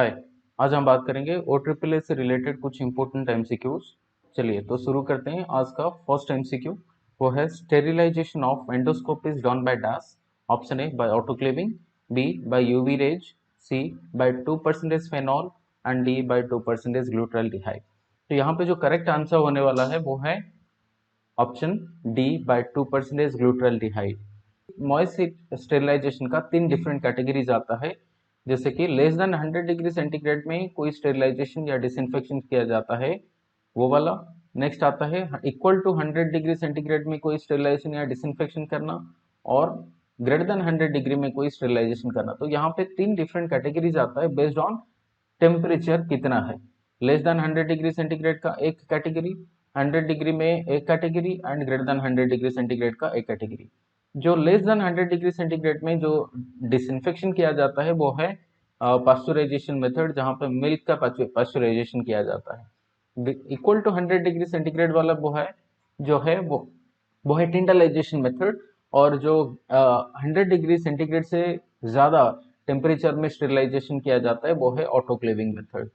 हाय। आज हम बात करेंगे ओ ट्रिपल ए से रिलेटेड कुछ इंपॉर्टेंट एमसीक्यूज। चलिए तो शुरू करते हैं। आज का फर्स्ट एमसीक्यू वो है sterilisation of endoscope is done by dash. Option A by autoclaving, B by UV rays, C by 2% phenol and D by 2% glutaraldehyde. तो यहाँ पे जो करेक्ट आंसर होने वाला है वो है option D by 2% glutaraldehyde. Moist sterilisation का तीन डिफरेंट कैटेगरीज आता है, जैसे कि लेस देन 100 डिग्री सेंटीग्रेड में कोई स्टेरिलाइजेशन या डिसइंफेक्शन किया जाता है, वो वाला। नेक्स्ट आता है इक्वल टू 100 डिग्री सेंटीग्रेड में कोई स्टेरिलाइजेशन या डिसइंफेक्शन करना, और ग्रेटर देन 100 डिग्री में कोई स्टेरिलाइजेशन करना। तो यहाँ पे तीन डिफरेंट कैटेगरीज आता है बेस्ड ऑन टेम्परेचर कितना है। लेस देन 100 डिग्री सेंटीग्रेड का एक कैटेगरी, 100 डिग्री में एक category and greater than 100 degree centigrade का एक कैटेगरी। जो लेस देन 100 डिग्री सेंटीग्रेड में जो डिसइंफेक्शन किया जाता है वो है पास्चुराइजेशन मेथड, जहाँ पे मिल्क का पास्चुराइजेशन किया जाता है। इक्वल टू 100 डिग्री सेंटीग्रेड वाला वो है जो है वो है टिंडलाइजेशन मेथड, और जो 100 डिग्री सेंटीग्रेड से ज़्यादा टेम्परेचर में स्टेरिलाइजेशन किया जाता है वो है ऑटोक्लेविंग मेथड।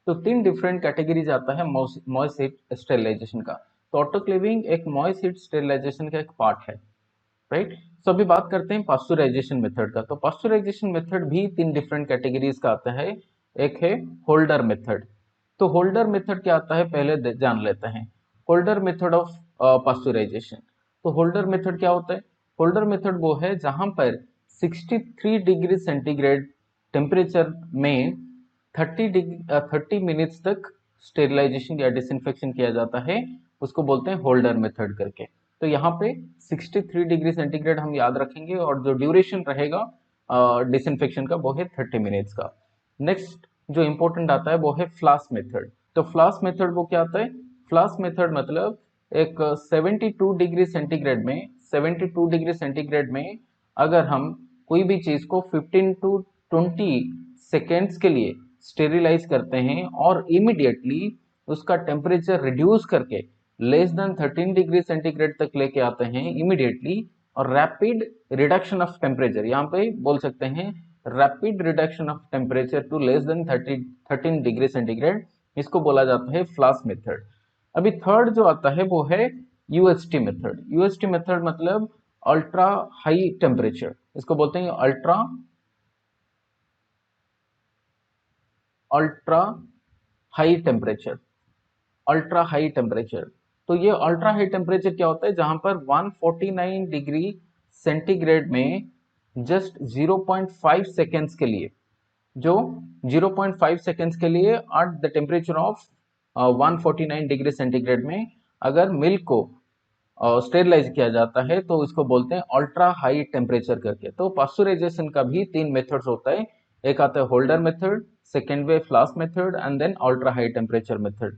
तो तीन डिफरेंट कैटेगरीज आता है मॉइस्ट हीट स्टेरिलाइजेशन का। तो ऑटोक्लेविंग एक मॉइस्ट हीट स्टेरिलाइजेशन का एक पार्ट है, राइट। तो अभी बात करते हैं पास्चुराइजेशन मेथड का। तो पास्चुराइजेशन मेथड भी तीन डिफरेंट कैटेगरीज का आता है। एक है होल्डर मेथड। तो होल्डर मेथड क्या आता है पहले जान लेते हैं। Holder method of pasteurisation. तो होल्डर मेथड क्या होता है? होल्डर मेथड वो है जहां पर 63 डिग्री सेंटीग्रेड टेम्परेचर में 30 मिनट्स तक स्टेरिलाइजेशन या डिसइंफेक्शन किया जाता है, उसको बोलते हैं होल्डर मेथड करके। तो यहाँ पे 63 डिग्री सेंटीग्रेड हम याद रखेंगे, और जो ड्यूरेशन रहेगा डिसइंफेक्शन का वो है 30 मिनट्स का। नेक्स्ट जो इंपॉर्टेंट आता है वो है फ्लास्क मेथड। तो फ्लास्क मेथड वो क्या आता है? फ्लास्क मेथड मतलब एक 72 डिग्री सेंटीग्रेड में 72 डिग्री सेंटीग्रेड में अगर हम कोई भी चीज को 15 टू 20 सेकेंड्स के लिए स्टेरिलाइज करते हैं और इमीडिएटली उसका टेम्परेचर रिड्यूस करके लेस देन 13 डिग्री सेंटीग्रेड तक लेके आते हैं इमीडिएटली, और रैपिड रिडक्शन ऑफ टेम्परेचर, यहाँ पे बोल सकते हैं rapid reduction of temperature to less than 13 degree centigrade, इसको बोला जाता है फ्लास्क मेथड। अभी थर्ड जो आता है वो है यूएसटी मेथड। यूएसटी मेथड मतलब अल्ट्रा हाई टेम्परेचर, इसको बोलते हैं ultra ultra high temperature. Ultra high temperature, तो ये अल्ट्रा हाई टेम्परेचर क्या होता है? जहां पर 149 डिग्री सेंटीग्रेड में जस्ट 0.5 सेकेंड्स के लिए, जो 0.5 सेकेंड्स के लिए at the temperature of 149 degree centigrade में अगर मिल्क को स्टेरिलाइज किया जाता है तो इसको बोलते हैं अल्ट्रा हाई टेम्परेचर करके। तो पास्चुराइजेशन का भी तीन मेथड्स होता है। एक आता है holder method, second way flask method and then ultra high temperature method.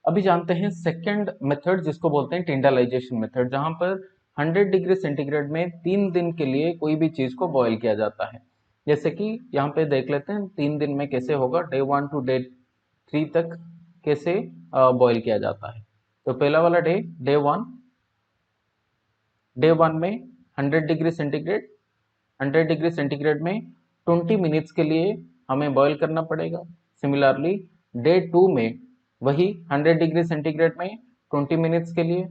अभी जानते हैं सेकेंड मेथड जिसको बोलते हैं टिंडलाइजेशन मेथड, जहां पर 100 डिग्री सेंटीग्रेड में 3 दिन के लिए कोई भी चीज को बॉईल किया जाता है। जैसे कि यहाँ पे देख लेते हैं 3 दिन में कैसे होगा, डे 1 टू डे 3 तक कैसे बॉईल किया जाता है। तो पहला वाला डे 1 में 100 डिग्री सेंटीग्रेड, 100 डिग्री सेंटीग्रेड में 20 मिनट्स के लिए हमें बॉईल करना पड़ेगा। सिमिलरली डे 2 में वही 100 डिग्री सेंटीग्रेड में 20 मिनट्स के लिए,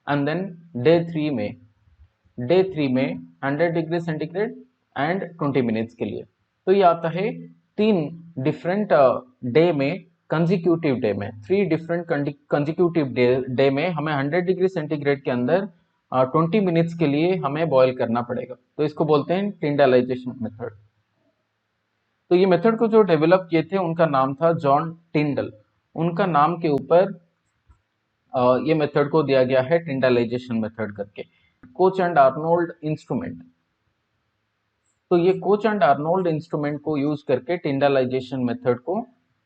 एंड देन डे 3 में 100 डिग्री सेंटीग्रेड एंड 20 मिनट्स के लिए। तो ये आता है तीन डिफरेंट डे में, कंजिक्यूटिव डे में, 3 डिफरेंट कंजिक्यूटिव डे में हमें 100 डिग्री सेंटीग्रेड के अंदर 20 मिनट्स के लिए हमें बॉईल करना पड़ेगा। तो इसको बोलते हैं टिंडलाइजेशन मेथड। तो ये मेथड को जो डेवलप किए थे उनका नाम था जॉन टिंडल। उनका नाम के ऊपर ये मेथड को दिया गया है टिंडलाइजेशन मेथड करके। कोच एंड आर्नोल्ड इंस्ट्रूमेंट, तो ये कोच एंड आर्नोल्ड इंस्ट्रूमेंट को यूज करके टिंडलाइजेशन मेथड को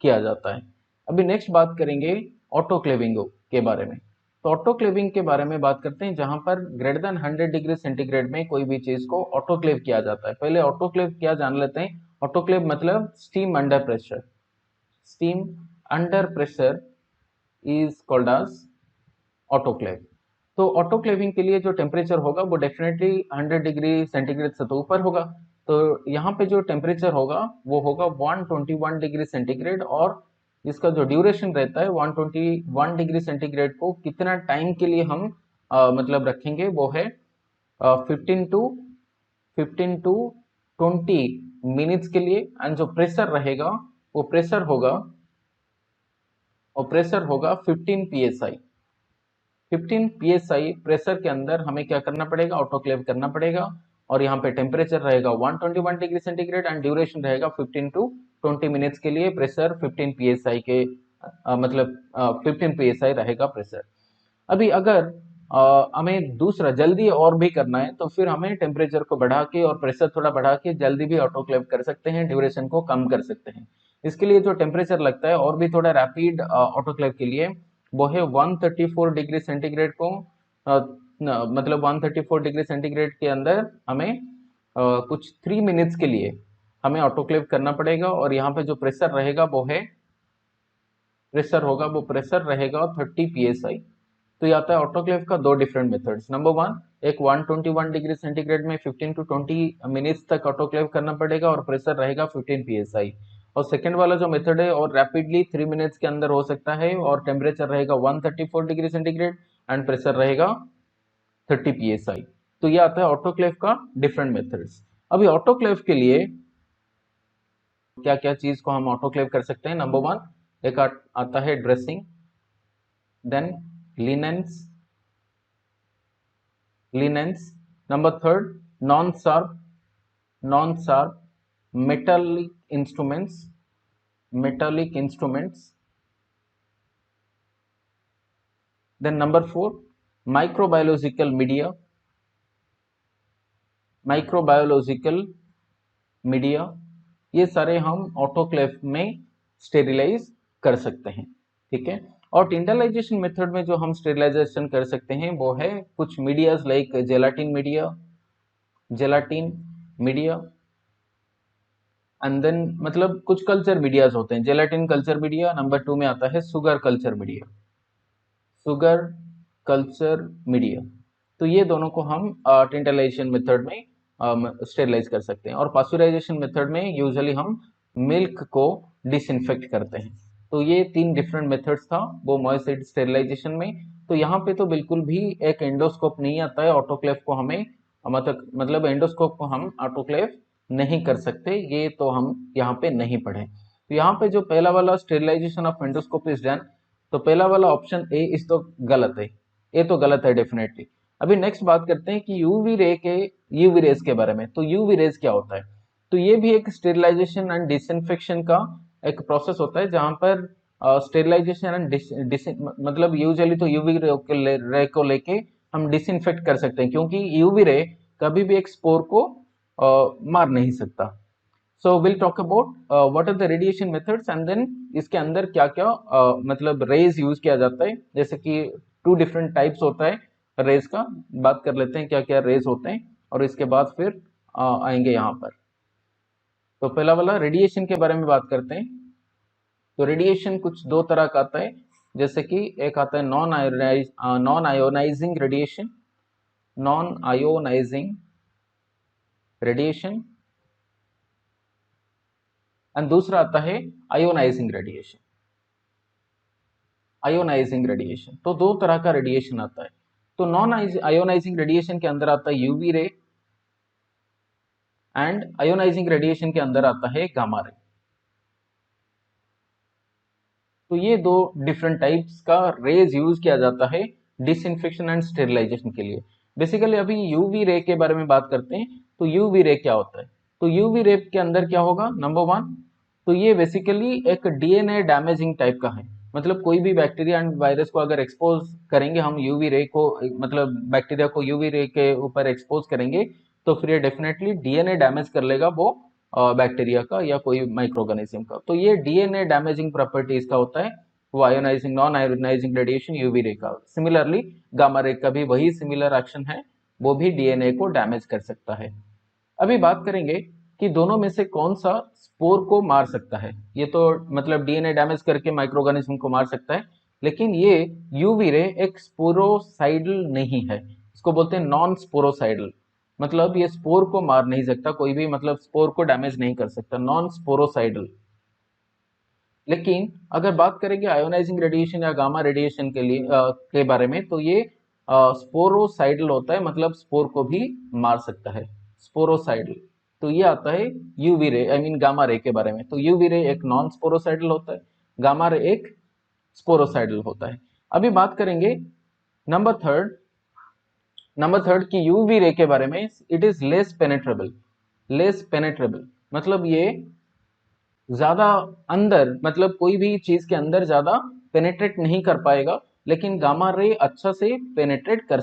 किया जाता है। अभी नेक्स्ट बात करेंगे ऑटोक्लेविंग के बारे में। तो ऑटोक्लेविंग के बारे में बात करते हैं, जहां पर ग्रेटर देन 100 डिग्री सेंटीग्रेड में कोई भी चीज को ऑटोक्लेव किया जाता है। पहले ऑटोक्लेव क्या जान लेते हैं। ऑटोक्लेव मतलब steam under pressure. Steam under pressure is called as autoclave. तो ऑटोक्लेविंग के लिए जो टेम्परेचर होगा वो डेफिनेटली 100 डिग्री सेंटीग्रेड से तो ऊपर होगा, तो यहाँ पे जो टेम्परेचर होगा वो होगा 121 डिग्री सेंटीग्रेड, और इसका जो ड्यूरेशन रहता है 121 डिग्री सेंटीग्रेड को कितना टाइम के लिए हम मतलब रखेंगे, वो है 15 टू 20 मिनट्स के लिए। एंड जो प्रेशर रहेगा वो प्रेशर होगा 15 psi। 15 psi प्रेशर के अंदर हमें क्या करना पड़ेगा, ऑटोक्लेव करना पड़ेगा। और यहाँ पे टेम्परेचर रहेगा 121 डिग्री सेंटीग्रेड एंड ड्यूरेशन रहेगा 15 टू 20 मिनट्स के लिए। प्रेशर 15 psi के मतलब 15 psi रहेगा प्रेशर। अभी अगर हमें दूसरा जल्दी और भी करना है तो फिर हमें टेम्परेचर को बढ़ा के और प्रेशर थोड़ा बढ़ा के जल्दी भी ऑटोक्लेव कर सकते हैं, ड्यूरेशन को कम कर सकते हैं। इसके लिए जो टेम्परेचर लगता है और भी थोड़ा रैपिड ऑटोक्लेव के लिए, वो है 134 डिग्री सेंटीग्रेड को मतलब 134 डिग्री सेंटीग्रेड के अंदर हमें कुछ 3 मिनट्स के लिए हमें ऑटोक्लेव करना पड़ेगा। और यहाँ पे जो प्रेशर रहेगा वो प्रेशर रहेगा 30 psi। तो ये आता है ऑटोक्लेव का दो डिफरेंट मेथड्स। नंबर वन, एक 121 डिग्री सेंटीग्रेड में 15 टू 20 मिनट्स तक ऑटोक्लेव करना पड़ेगा और प्रेशर रहेगा 15 psi। और सेकंड वाला जो मेथड है और रैपिडली 3 मिनट्स के अंदर हो सकता है और टेम्परेचर रहेगा 134 डिग्री सेंटीग्रेड एंड प्रेशर रहेगा 30 psi। तो ये आता है ऑटोक्लेव का डिफरेंट मेथड्स। अभी ऑटोक्लेव के लिए क्या क्या चीज को हम ऑटोक्लेव कर सकते हैं। नंबर वन, एक आता है dressing, then linens। Number third, non-sharp metallic instruments। Then number four, microbiological media। ये सारे हम ऑटोक्लेव में स्टेरिलाइज कर सकते हैं, ठीक है। और टिंडलाइजेशन मेथड में जो हम स्टेरिलाइजेशन कर सकते हैं वो है कुछ medias like gelatin media and then मतलब कुछ कल्चर मीडियाज होते हैं, gelatin culture media. Number two में आता है शुगर कल्चर मीडिया। तो ये दोनों को हम टिंडलाइजेशन मेथड में स्टेरिलाइज कर सकते हैं। और पास्चराइजेशन मेथड में यूजुअली हम मिल्क को डिसइंफेक्ट करते हैं। तो ये तीन डिफरेंट मेथड्स था वो मॉइस्चर स्टेरिलाइजेशन में। तो यहाँ पे तो बिल्कुल भी एक एंडोस्कोप नहीं आता है ऑटोक्लेव को हमें मतलब एंडोस्कोप को हम ऑटोक्लेव नहीं कर सकते, ये तो हम यहाँ पे नहीं पढ़े। तो यहाँ पे जो पहला वाला sterilisation of endoscope is done, तो पहला वाला ऑप्शन ए इस तो गलत है, ये तो गलत है डेफिनेटली। अभी नेक्स्ट बात करते हैं कि यूवी रेज के बारे में। तो यूवी रेज क्या होता है, तो ये भी एक स्टेरिलाइजेशन एंड डिसइंफेक्शन का एक प्रोसेस होता है जहां पर स्टेरिलाइजेशन एंड मतलब यूजुअली तो यूवी रे को लेके हम डिसइंफेक्ट कर सकते हैं, क्योंकि यूवी रे कभी भी एक स्पोर को मार नहीं सकता। So will talk about what are the radiation methods and then इसके अंदर क्या क्या मतलब रेज यूज किया जाता है। जैसे कि 2 डिफरेंट टाइप्स होता है रेज का, बात कर लेते हैं क्या क्या रेज होते हैं और इसके बाद फिर आएंगे यहाँ पर। तो पहला वाला रेडिएशन के बारे में बात करते हैं। तो रेडिएशन कुछ दो तरह का आता है, जैसे कि एक आता है नॉन आयोनाइजिंग रेडिएशन एंड दूसरा आता है आयोनाइजिंग रेडिएशन। तो दो तरह का रेडिएशन आता है। तो नॉन आयोनाइजिंग रेडिएशन के अंदर आता है UV ray and ionizing radiation के अंदर आता है गामा रे। तो ये दो डिफरेंट टाइप्स का रेज यूज किया जाता है डिसइंफेक्शन एंड स्टेरिलाइजेशन के लिए। बेसिकली अभी यूवी रे के बारे में बात करते हैं। तो यूवी रे क्या होता है, तो यूवी रे के अंदर क्या होगा, नंबर वन, तो ये बेसिकली एक डीएनए डैमेजिंग टाइप का है। मतलब कोई भी बैक्टीरिया एंड वायरस को अगर एक्सपोज करेंगे हम यूवी रे को, मतलब बैक्टीरिया को यूवी रे के ऊपर एक्सपोज करेंगे तो फिर ये डेफिनेटली डीएनए डैमेज कर लेगा वो बैक्टीरिया का या कोई माइक्रो ऑर्गेनिज्म का। तो ये डीएनए डैमेजिंग प्रॉपर्टी इसका होता है, वो ionising non ionising radiation UV ray का। सिमिलरली गामा रे का भी वही सिमिलर एक्शन है, वो भी डीएनए को डैमेज कर सकता है। अभी बात करेंगे कि दोनों में से कौन सा स्पोर को मार सकता है। ये तो मतलब डीएनए डैमेज करके माइक्रो ऑर्गेनिज्म को मार सकता है, लेकिन ये यूवी रे एक स्पोरोसाइडल नहीं है, इसको बोलते हैं नॉन स्पोरोसाइडल। मतलब ये स्पोर को मार नहीं सकता, कोई भी मतलब स्पोर को डैमेज नहीं कर सकता, नॉन स्पोरोसाइडल। लेकिन अगर बात करेंगे आयोनाइजिंग रेडिएशन या गामा रेडिएशन के लिए के बारे में, तो ये स्पोरोसाइडल होता है, मतलब स्पोर को भी मार सकता है, स्पोरोसाइडल। तो ये आता है UV ray, I mean gamma ray के बारे में। तो यूवी रे एक नॉन स्पोरोसाइडल होता है, गामा रे एक स्पोरोसाइडल होता है। अभी बात करेंगे नंबर थर्ड, की यूवी रे के बारे में। इट इज लेस पेनेट्रेबल, मतलब ये ज्यादा अंदर, मतलब कोई भी चीज के अंदर ज्यादा पेनेट्रेट नहीं कर पाएगा, लेकिन गामा रे अच्छा से पेनेट्रेट कर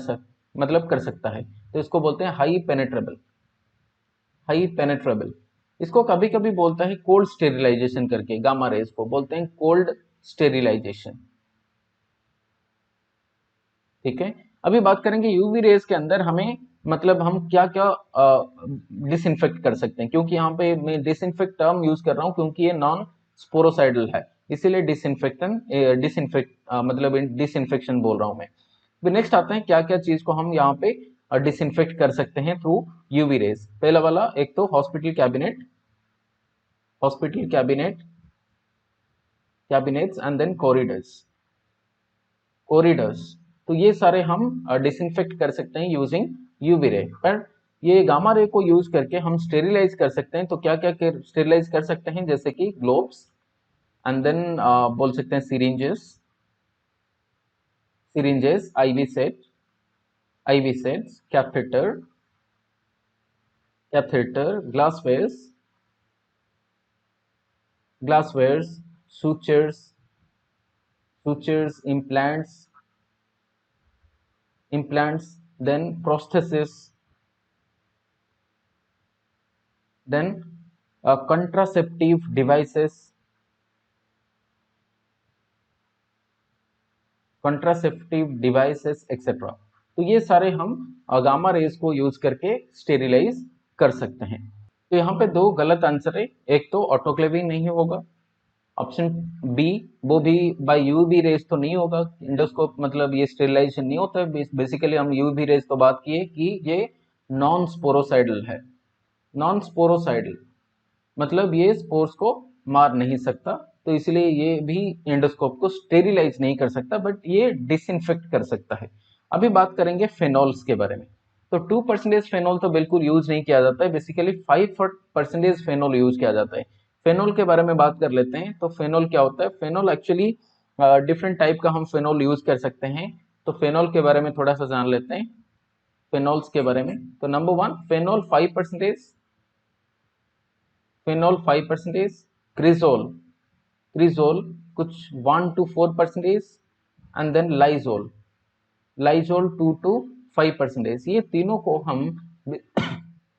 सकता है। तो इसको बोलते हैं हाई पेनेट्रेबल। इसको कभी कभी बोलता है कोल्ड स्टेरिलाइजेशन करके, गामा रेज को बोलते हैं कोल्ड स्टेरिलाइजेशन। ठीक है, अभी बात करेंगे यूवी रेज के अंदर हमें मतलब हम क्या क्या डिसइंफेक्ट कर सकते हैं, क्योंकि यहाँ पे मैं डिसइंफेक्ट टर्म यूज कर रहा हूँ क्योंकि ये नॉन स्पोरोसाइडल है, इसीलिए डिसइंफेक्शन बोल रहा हूँ मैं। फिर नेक्स्ट आता है क्या क्या चीज को हम यहाँ पे डिसइंफेक्ट कर सकते हैं थ्रू यूवी रेज। पहला वाला, एक तो hospital cabinets and then corridors. तो ये सारे हम डिसइंफेक्ट कर सकते हैं यूजिंग यूवी रे। पर ये गामा रे को यूज करके हम स्टेरिलाइज कर सकते हैं। तो क्या क्या स्टेरिलाइज कर सकते हैं, जैसे कि ग्लोब्स एंड देन बोल सकते हैं syringes, IV sets, catheter, glasswares, sutures, implants, then prosthesis, then contraceptive devices, etcetera. तो ये सारे हम गामा रेज को यूज करके स्टेरिलाइज कर सकते हैं। तो यहाँ पे दो गलत आंसर है, एक तो ऑटोक्लेविंग नहीं होगा, ऑप्शन बी वो भी बाय यूवी रेज तो नहीं होगा, इंडोस्कोप मतलब ये स्टेरिलाइजेशन नहीं होता है। बेसिकली हम यूवी रेज तो बात किए कि ये नॉन स्पोरोसाइडल है, नॉन स्पोरोसाइडल मतलब ये स्पोर्स को मार नहीं सकता, तो इसलिए ये भी एंडोस्कोप को स्टेरिलाइज नहीं कर सकता, बट ये डिसइंफेक्ट कर सकता है। अभी बात करेंगे फेनॉल्स के बारे में। तो 2% फेनॉल तो बिल्कुल यूज नहीं किया जाता है, बेसिकली 5% फेनॉल यूज किया जाता है। फेनॉल के बारे में बात कर लेते हैं। तो फेनॉल क्या होता है, फेनॉल एक्चुअली डिफरेंट टाइप का हम फेनॉल यूज कर सकते हैं। तो फेनॉल के बारे में थोड़ा सा जान लेते हैं, फेनॉल्स के बारे में। तो नंबर वन, फेनॉल 5%, क्रिजोल कुछ 1 to 4%, and then Lysol 2 to 5%। ये तीनों को हम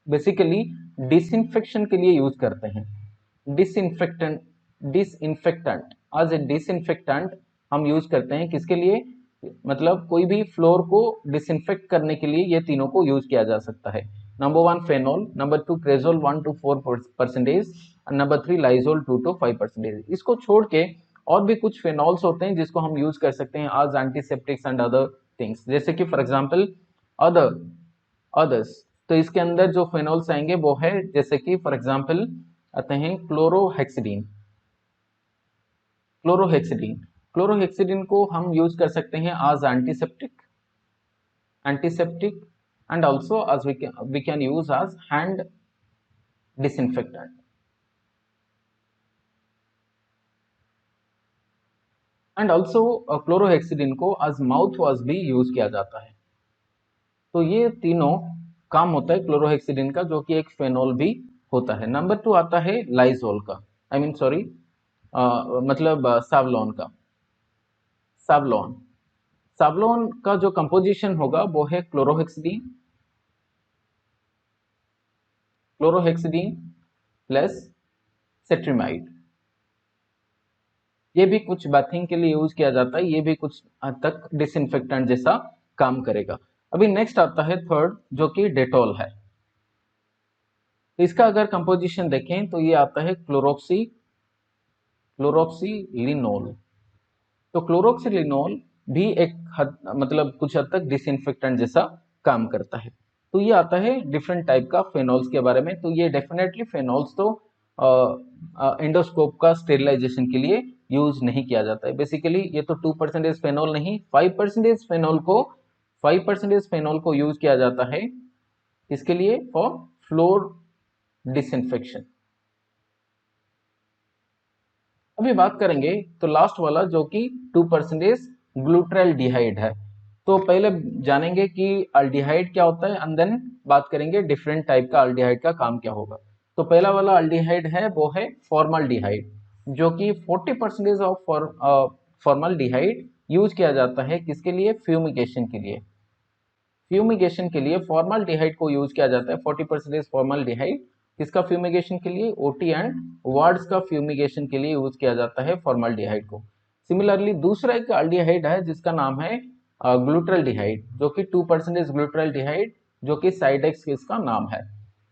बेसिकली डिसइंफेक्शन के लिए यूज करते हैं। Disinfectant disinfectant as a disinfectant हम यूज करते हैं, किसके लिए, मतलब कोई भी फ्लोर को डिसइंफेक्ट करने के लिए ये तीनों को यूज किया जा सकता है। Number one phenol, number two cresol 1 to 4%, number three Lysol 2 to 5%। इसको छोड़ के और भी कुछ फेनॉल्स होते हैं जिसको हम यूज कर सकते हैं as antiseptics and other things, जैसे कि फॉर एग्जांपल अदर अदर्स। तो इसके अंदर जो फेनॉल्स आएंगे वो है, जैसे कि फॉर एग्जांपल आते हैं क्लोरोहेक्सिडीन को हम यूज कर सकते हैं as antiseptic and also as we can use as hand disinfectant। And also chlorhexidine को as माउथ वॉश भी यूज किया जाता है। तो ये तीनों काम होता है क्लोरोहेक्सिडीन का, जो कि एक फेनॉल भी होता है। नंबर टू आता है लाइजोल का, आई मीन सॉरी मतलब सावलॉन का। सावलॉन सावलॉन का जो कंपोजिशन होगा वो है क्लोरोहेक्सिडीन प्लस सेट्रिमाइड। ये भी कुछ बाथिंग के लिए यूज किया जाता है, ये भी कुछ हद तक डिसइंफेक्टेंट जैसा काम करेगा। अभी नेक्स्ट आता है थर्ड, जो कि डेटॉल है। तो इसका अगर कंपोजिशन देखें तो ये आता है क्लोरोक्सीलिनोल। तो क्लोरोक्सीलिनोल भी एक मतलब कुछ हद तक डिसइंफेक्टेंट जैसा काम करता है। तो ये आता है डिफरेंट टाइप का फेनॉल्स के बारे में। तो ये डेफिनेटली फेनॉल्स तो एंडोस्कोप का स्टेरिलाइजेशन के लिए यूज नहीं किया जाता है। बेसिकली ये तो 2% फेनॉल नहीं, 5% फेनॉल को यूज किया जाता है इसके लिए फॉर फ्लोर डिसइंफेक्शन। अभी बात करेंगे तो लास्ट वाला जो कि 2% ग्लूट्रैल्डिहाइड है। तो पहले जानेंगे कि अल्डिहाइड क्या होता है एंड देन बात करेंगे डिफरेंट टाइप का अल्डिहाइड का काम क्या होगा। तो पहला वाला अल्डिहाइड है वो है फॉर्मल्डिहाइड, जो कि 40% ऑफ फॉर्मल्डिहाइड यूज किया जाता है किसके लिए, फ्यूमिगेशन के लिए। फ्यूमिगेशन के लिए फॉर्मल्डिहाइड को यूज किया जाता है 40% फॉर्मल्डिहाइड किसका फ्यूमिगेशन के लिए, ओटी एंड वार्ड्स का फ्यूमिगेशन के लिए यूज किया जाता है फॉर्मल्डिहाइड को। सिमिलरली दूसरा एक अल्डिहाइड है जिसका नाम है ग्लूट्रल्डिहाइड, जो कि 2% ग्लूट्रल्डिहाइड, जो कि साइडेक्स इसका नाम है।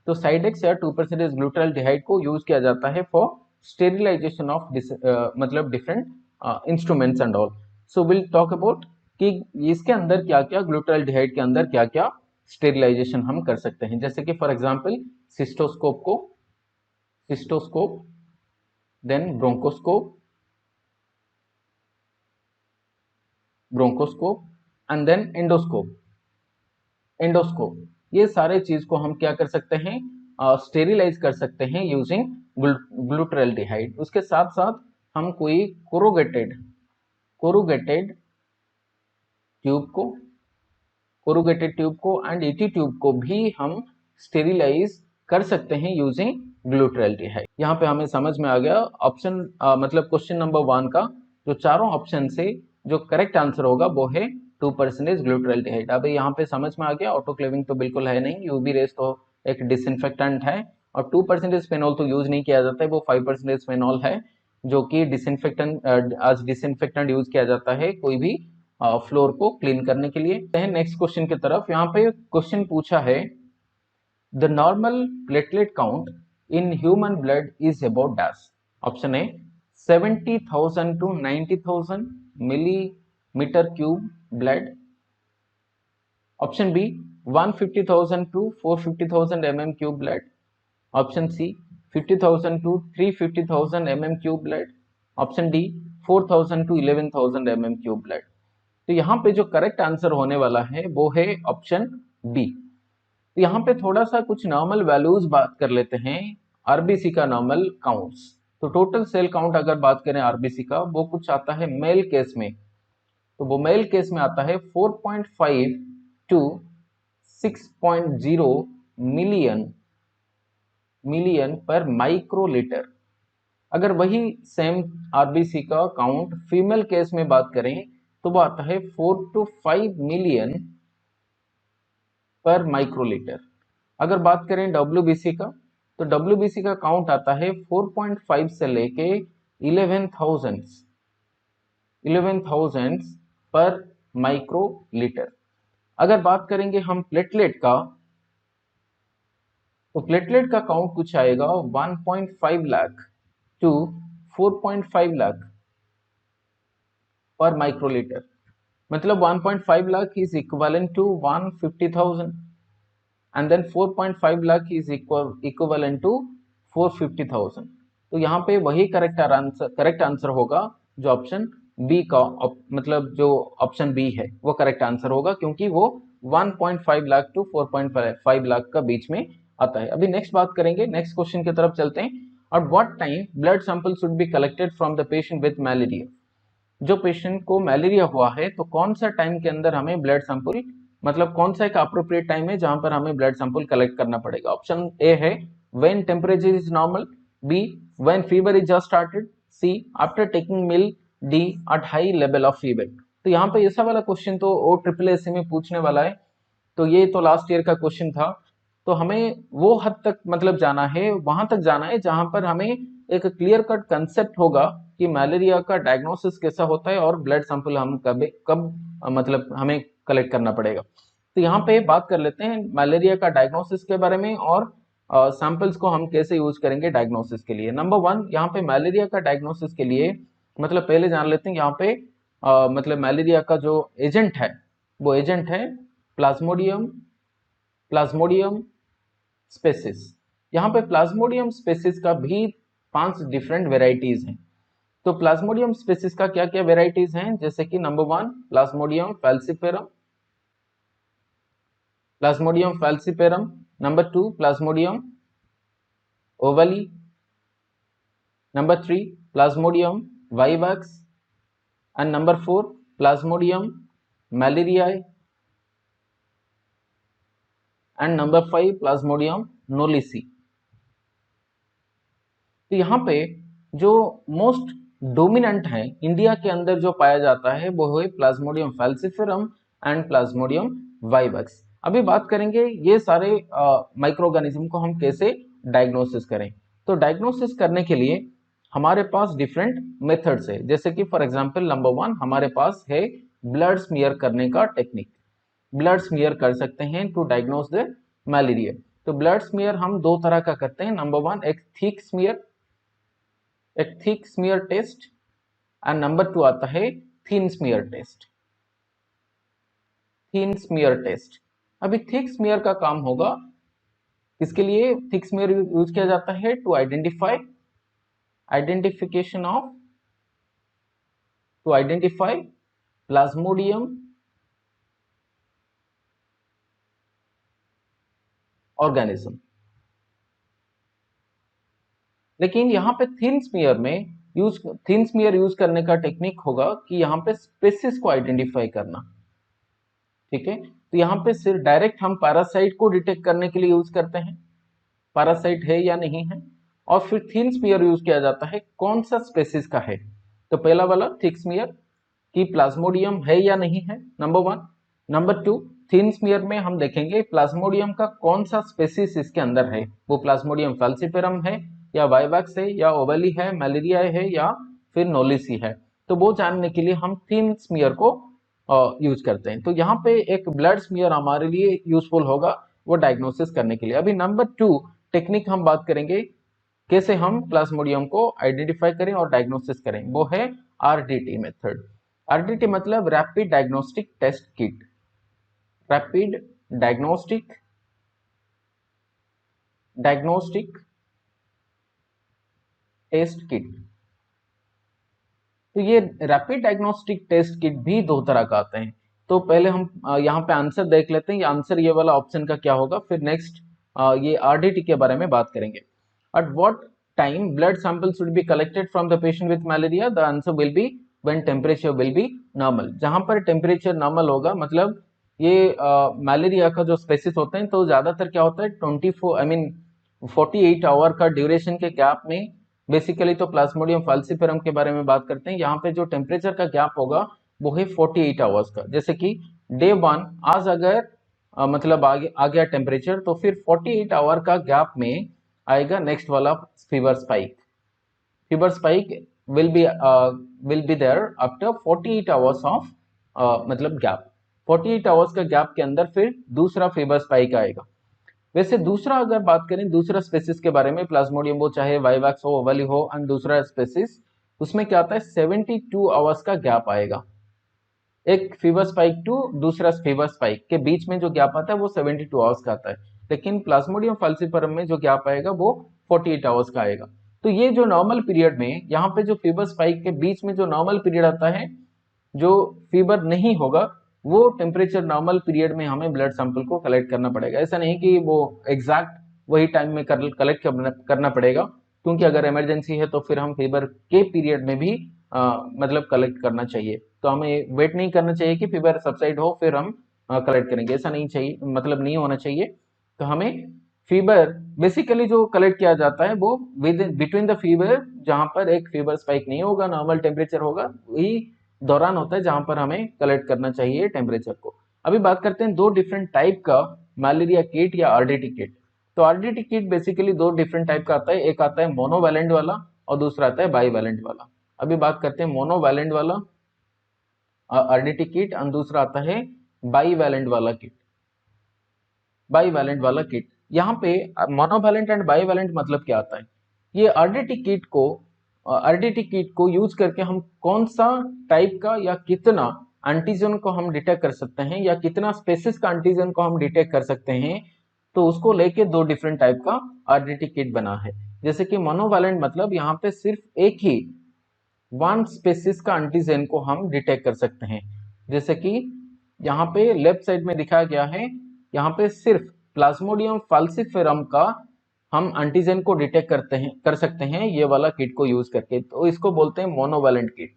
तो साइडेक्स या 2% ग्लूट्रल्डिहाइड को यूज किया जाता है फॉर स्टेरिलाइजेशन ऑफ मतलब different instruments and all. So will talk about कि इसके अंदर क्या क्या, ग्लूट्रल्डिहाइड के अंदर क्या क्या स्टेरिलाइजेशन हम कर सकते हैं। जैसे कि for example cystoscope, then bronchoscope and then endoscope. ये सारे चीज को हम क्या कर सकते हैं, स्टेरिलाइज कर सकते हैं यूजिंग ग्लूट्रल्डिहाइड। उसके साथ साथ हम कोई कोरुगेटेड ट्यूब को एंड ईटी ट्यूब को भी हम स्टेरिलाइज कर सकते हैं यूजिंग ग्लूट्रल्डिहाइड। यहाँ पे हमें समझ में आ गया ऑप्शन मतलब क्वेश्चन नंबर 1 का जो चारों ऑप्शन से जो करेक्ट आंसर होगा वो है 2% ग्लूट्रल्डिहाइड। अब यहाँ पे समझ में आ गया ऑटोक्लेविंग तो बिल्कुल है नहीं, यूवी रेस तो एक डिसइंफेक्टेंट है और 2% फेनॉल तो यूज नहीं किया जाता है, वो 5% फेनॉल है जो कि डिसइंफेक्टेंट यूज किया जाता है कोई भी फ्लोर को क्लीन करने के लिए। नेक्स्ट क्वेश्चन की तरफ। यहाँ पे क्वेश्चन पूछा है the normal platelet count in human blood is about dash. Option A 70,000 to 90,000 millimetre cube blood, option B 150,000 to 450,000 mm cube blood, option C 50,000 to 350,000 mm cube blood, option D 4,000 to 11,000 mm cube blood. तो यहाँ पे जो correct answer होने वाला है वो है option B. तो यहाँ पे थोड़ा सा कुछ नॉर्मल वैल्यूज बात कर लेते हैं आरबीसी का नॉर्मल काउंट्स। तो टोटल सेल काउंट अगर बात करें आरबीसी का वो कुछ आता है मेल केस में, तो वो मेल केस में आता है 4.5 to 6.0 मिलियन पर माइक्रोलीटर। अगर वही सेम आरबीसी का काउंट फीमेल केस में बात करें तो वो आता है 4 to 5 मिलियन पर माइक्रोलीटर। अगर बात करें डब्ल्यूबीसी का तो डब्ल्यूबीसी का काउंट आता है 4.5 से लेके 11,000 पर माइक्रोलीटर। अगर बात करेंगे हम प्लेटलेट का तो प्लेटलेट का काउंट कुछ आएगा 1.5 लाख टू 4.5 लाख पर माइक्रोलीटर। मतलब 1.5 lakh is equivalent to 150,000 and then 4.5 lakh is equivalent to 450,000। तो यहाँ पे वही करेक्ट आंसर होगा जो ऑप्शन बी का, मतलब जो ऑप्शन बी है वो करेक्ट आंसर होगा क्योंकि वो 1.5 लाख टू 4.5 लाख का बीच में आता है। अभी नेक्स्ट बात करेंगे, नेक्स्ट क्वेश्चन की तरफ चलते हैं। और what time blood sample should be collected from the patient with malaria. जो पेशेंट को मलेरिया हुआ है तो कौन सा टाइम के अंदर हमें ब्लड सैंपल, मतलब कौन सा एक अप्रोप्रिएट टाइम है जहां पर हमें ब्लड सैंपल कलेक्ट करना पड़ेगा। ऑप्शन ए है when temperature is normal, B when fever is just started, C after taking meal, D at high level of fever. तो यहाँ पे ऐसा वाला क्वेश्चन तो ओ ट्रिपल एस में पूछने वाला है, तो ये तो लास्ट ईयर का क्वेश्चन था। तो हमें वो हद तक मतलब जाना है, वहां तक जाना है जहां पर हमें एक क्लियर कट कंसेप्ट होगा कि मलेरिया का डायग्नोसिस कैसा होता है और ब्लड सैंपल हम कब मतलब हमें कलेक्ट करना पड़ेगा। तो यहाँ पे बात कर लेते हैं मलेरिया का डायग्नोसिस के बारे में और सैंपल्स को हम कैसे यूज करेंगे डायग्नोसिस के लिए। नंबर 1 यहाँ पे मलेरिया का डायग्नोसिस के लिए मतलब पहले जान लेते हैं यहाँ पे मतलब मलेरिया का जो एजेंट है वो एजेंट है प्लाज्मोडियम प्लाज्मोडियम स्पेसिस। यहाँ पे प्लाज्मोडियम स्पेसिस का भी 5 डिफरेंट वेराइटीज हैं। तो प्लाज्मोडियम स्पेसिस का क्या क्या वेराइटीज हैं, जैसे कि number 1 Plasmodium falciparum, number 2 Plasmodium ovale, number 3 Plasmodium vivax and number 4 Plasmodium malariae and number 5 Plasmodium knowlesi. तो यहाँ पे जो मोस्ट डोमिनेंट है इंडिया के अंदर जो पाया जाता है वो है Plasmodium falciparum and Plasmodium vivax. अभी बात करेंगे ये सारे माइक्रो ऑर्गेनिज्म को हम कैसे डायग्नोसिस करें। तो डायग्नोसिस करने के लिए हमारे पास डिफरेंट मेथड्स है, जैसे कि फॉर एग्जांपल नंबर 1 हमारे पास है ब्लड स्मीयर करने का टेक्निक। ब्लड स्मीयर कर सकते हैं टू डायग्नोस द मलेरिया। तो ब्लड स्मीयर हम दो तरह का करते हैं। नंबर 1 एक thick smear test and number 2 आता है थिन स्मीयर टेस्ट। अभी थिक स्मीयर का काम होगा, इसके लिए थिक स्मीयर यूज किया जाता है टू आइडेंटिफाई प्लाज्मोडियम ऑर्गेनिज्म। लेकिन यहाँ पे थिन स्मीयर यूज करने का टेक्निक होगा कि यहाँ पे स्पेसिस को आइडेंटिफाई करना। ठीक है, तो यहाँ पे सिर्फ डायरेक्ट हम पैरासाइट को डिटेक्ट करने के लिए यूज करते हैं, पैरासाइट है या नहीं है, और फिर थिन स्मीयर यूज किया जाता है कौन सा स्पेसिस का है। तो पहला वाला थिक स्मीयर कि प्लाज्मोडियम है या नहीं है, नंबर 1। नंबर 2 थिन स्मीयर में हम देखेंगे प्लाज्मोडियम का कौन सा स्पेसिस इसके अंदर है, वो प्लाज्मोडियम फैल्सिपेरम है या वाइवैक्स है या ओवली है, मैलेरियाe है या फिर नोलिसी है। तो वो जानने के लिए हम थिन स्मीयर को यूज करते हैं। तो यहाँ पे एक ब्लड स्मीयर हमारे लिए यूजफुल होगा वो डायग्नोसिस करने के लिए। अभी नंबर 2 टेक्निक हम बात करेंगे कैसे हम प्लाज्मोडियम को आइडेंटिफाई करें और डायग्नोसिस करें, वो है आरडीटी मेथड। आरडीटी मतलब rapid diagnostic test kit, rapid diagnostic test kit. तो ये रैपिड डायग्नोस्टिक टेस्ट किट भी दो तरह का आते हैं। तो पहले हम यहाँ पे आंसर देख लेते हैं, ये आंसर ये वाला ऑप्शन का क्या होगा, फिर नेक्स्ट ये आरडीटी के बारे में बात करेंगे। At what time blood sample should be collected from the patient with malaria, the answer will be when temperature will be normal. जहां पर टेम्परेचर नॉर्मल होगा, मतलब ये मलेरिया का जो स्पेसिस होते हैं तो ज्यादातर क्या होता है 48 आवर का ड्यूरेशन के गैप में बेसिकली तो प्लाज्मोडियम फैल्सिपेरम के बारे में बात करते हैं। यहाँ पे जो टेम्परेचर का गैप होगा वो है 48 आवर्स का। जैसे कि डे 1 आज अगर मतलब आ गया टेम्परेचर, तो फिर 48 आवर का गैप में आएगा नेक्स्ट वाला fever spike will be there after 48 hours of मतलब गैप। 48 आवर्स का गैप के अंदर फिर दूसरा फीवर स्पाइक आएगा। वैसे दूसरा अगर बात करें दूसरा स्पेसिस के बारे में, प्लाज्मोडियम वो चाहे वाइवैक्स हो ओवली हो, एंड दूसरा स्पेसिस उसमें क्या आता है 72 आवर्स का गैप आएगा। एक फीवर स्पाइक टू दूसरा फीवर स्पाइक के बीच में जो गैप आता है वो 72 आवर्स का आता है, लेकिन प्लाज्मोडियम फैल्सिपेरम में जो गैप आएगा वो 48 आवर्स का आएगा। तो ये जो नॉर्मल पीरियड में यहाँ पे जो फीवर स्पाइक के बीच में जो नॉर्मल पीरियड आता है, जो फीवर नहीं होगा वो टेम्परेचर नॉर्मल पीरियड में हमें ब्लड सैंपल को कलेक्ट करना पड़ेगा। ऐसा नहीं कि वो एग्जैक्ट वही टाइम में कलेक्ट करना पड़ेगा, क्योंकि अगर इमरजेंसी है तो फिर हम फीवर के पीरियड में भी मतलब कलेक्ट करना चाहिए। तो हमें वेट नहीं करना चाहिए कि फीवर सबसाइड हो फिर हम कलेक्ट करेंगे, ऐसा नहीं चाहिए, मतलब नहीं होना चाहिए। तो हमें फीवर बेसिकली जो कलेक्ट किया जाता है वो बिटवीन द फीवर, जहां पर एक फीवर स्पाइक नहीं होगा, नॉर्मल टेम्परेचर होगा, वही दौरान होता है जहां पर हमें कलेक्ट करना चाहिए टेम्परेचर को। अभी बात करते हैं दो डिफरेंट टाइप का मलेरिया किट या आरडीटी किट। तो आरडीटी किट बेसिकली दो डिफरेंट टाइप का आता है, एक आता है मोनोवैलेंट वाला और दूसरा आता है बाईवैलेंट वाला। अभी बात करते हैं मोनोवैलेंट वाला आरडीटी किट और दूसरा आता है बाईवैलेंट वाला किट। यहाँ पे मोनोवैलेंट एंड बाईवैलेंट मतलब क्या आता है, ये आरडीटी किट को यूज करके हम कौन सा टाइप का या कितना एंटीजन को हम डिटेक्ट कर सकते हैं या कितना स्पेसिस का एंटीजन को हम डिटेक्ट कर सकते हैं, तो उसको लेके दो डिफरेंट टाइप का आरडीटी किट बना है। जैसे कि मोनोवैलेंट मतलब यहाँ पे सिर्फ एक ही वन स्पेसिस का एंटीजन को हम डिटेक्ट कर सकते हैं। जैसे कि यहाँ पे लेफ्ट साइड में दिखाया गया है, यहाँ पे सिर्फ प्लाज्मोडियम फाल्सिफेरम का हम एंटीजन को डिटेक्ट कर सकते हैं ये वाला किट को यूज करके, तो इसको बोलते हैं मोनोवैलेंट किट।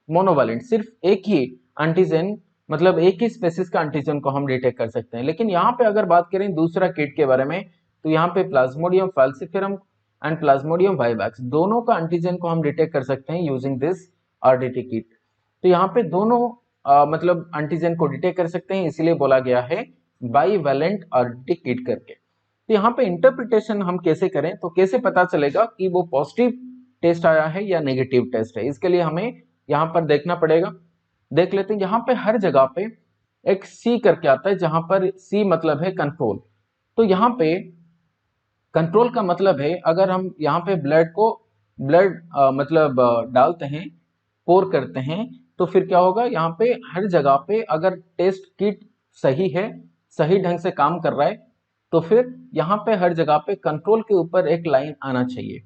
मोनोवैलेंट सिर्फ एक ही एंटीजन मतलब एक ही स्पेसिस का एंटीजन को हम डिटेक्ट कर सकते हैं। लेकिन यहाँ पे अगर बात करें दूसरा किट के बारे में, तो यहाँ पे प्लाज्मोडियम फाल्सिफेरम एंड प्लाज्मोडियम वाइवैक्स दोनों का एंटीजन को हम डिटेक्ट कर सकते हैं यूजिंग दिस आरडीटी किट। तो यहाँ पे दोनों मतलब एंटीजन को डिटेक्ट कर सकते हैं, इसीलिए बोला गया है बाईवैलेंट आरडीटी किट करके। तो यहाँ पे इंटरप्रिटेशन हम कैसे करें, तो कैसे पता चलेगा कि वो पॉजिटिव टेस्ट आया है या नेगेटिव टेस्ट है, इसके लिए हमें यहाँ पर देखना पड़ेगा। देख लेते हैं, यहाँ पे हर जगह पे एक सी करके आता है, जहां पर सी मतलब है कंट्रोल। तो यहाँ पे कंट्रोल का मतलब है अगर हम यहाँ पे ब्लड मतलब डालते हैं, पोर करते हैं, तो फिर क्या होगा, यहाँ पे हर जगह पे अगर टेस्ट किट सही है, सही ढंग से काम कर रहा है, तो फिर यहाँ पे हर जगह पे कंट्रोल के ऊपर एक लाइन आना चाहिए।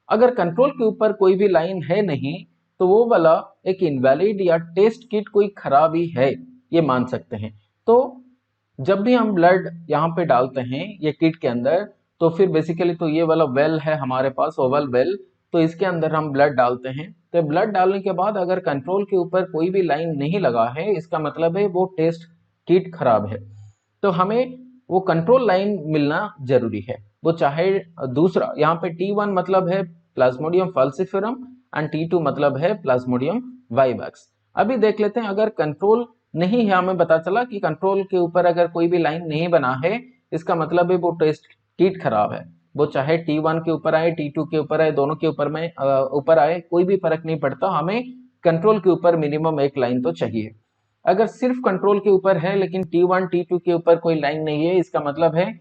अगर कंट्रोल के ऊपर कोई भी लाइन है नहीं, तो वो वाला एक इनवैलिड या टेस्ट किट कोई खराबी है, ये मान सकते हैं। तो जब भी हम ब्लड यहाँ पे डालते हैं ये किट के अंदर, तो फिर बेसिकली तो ये वाला वेल है हमारे पास, ओवल वेल, तो इसके अंदर हम ब्लड डालते हैं। तो ब्लड डालने के बाद अगर कंट्रोल के ऊपर कोई भी लाइन नहीं लगा है, इसका मतलब है वो टेस्ट किट खराब है। तो हमें वो कंट्रोल लाइन मिलना जरूरी है, वो चाहे दूसरा, यहाँ पे T1 मतलब है प्लाज्मोडियम फाल्सिफेरम एंड T2 मतलब है प्लाज्मोडियम वाइवैक्स। अभी देख लेते हैं, अगर कंट्रोल नहीं है, हमें पता चला कि कंट्रोल के ऊपर अगर कोई भी लाइन नहीं बना है, इसका मतलब है वो टेस्ट किट खराब है। वो चाहे T1 के ऊपर आए, T2 के ऊपर आए, दोनों के ऊपर आए, कोई भी फर्क नहीं पड़ता, हमें कंट्रोल के ऊपर मिनिमम एक लाइन तो चाहिए। अगर सिर्फ कंट्रोल के ऊपर है लेकिन T1 T2 के ऊपर कोई लाइन नहीं है, इसका मतलब है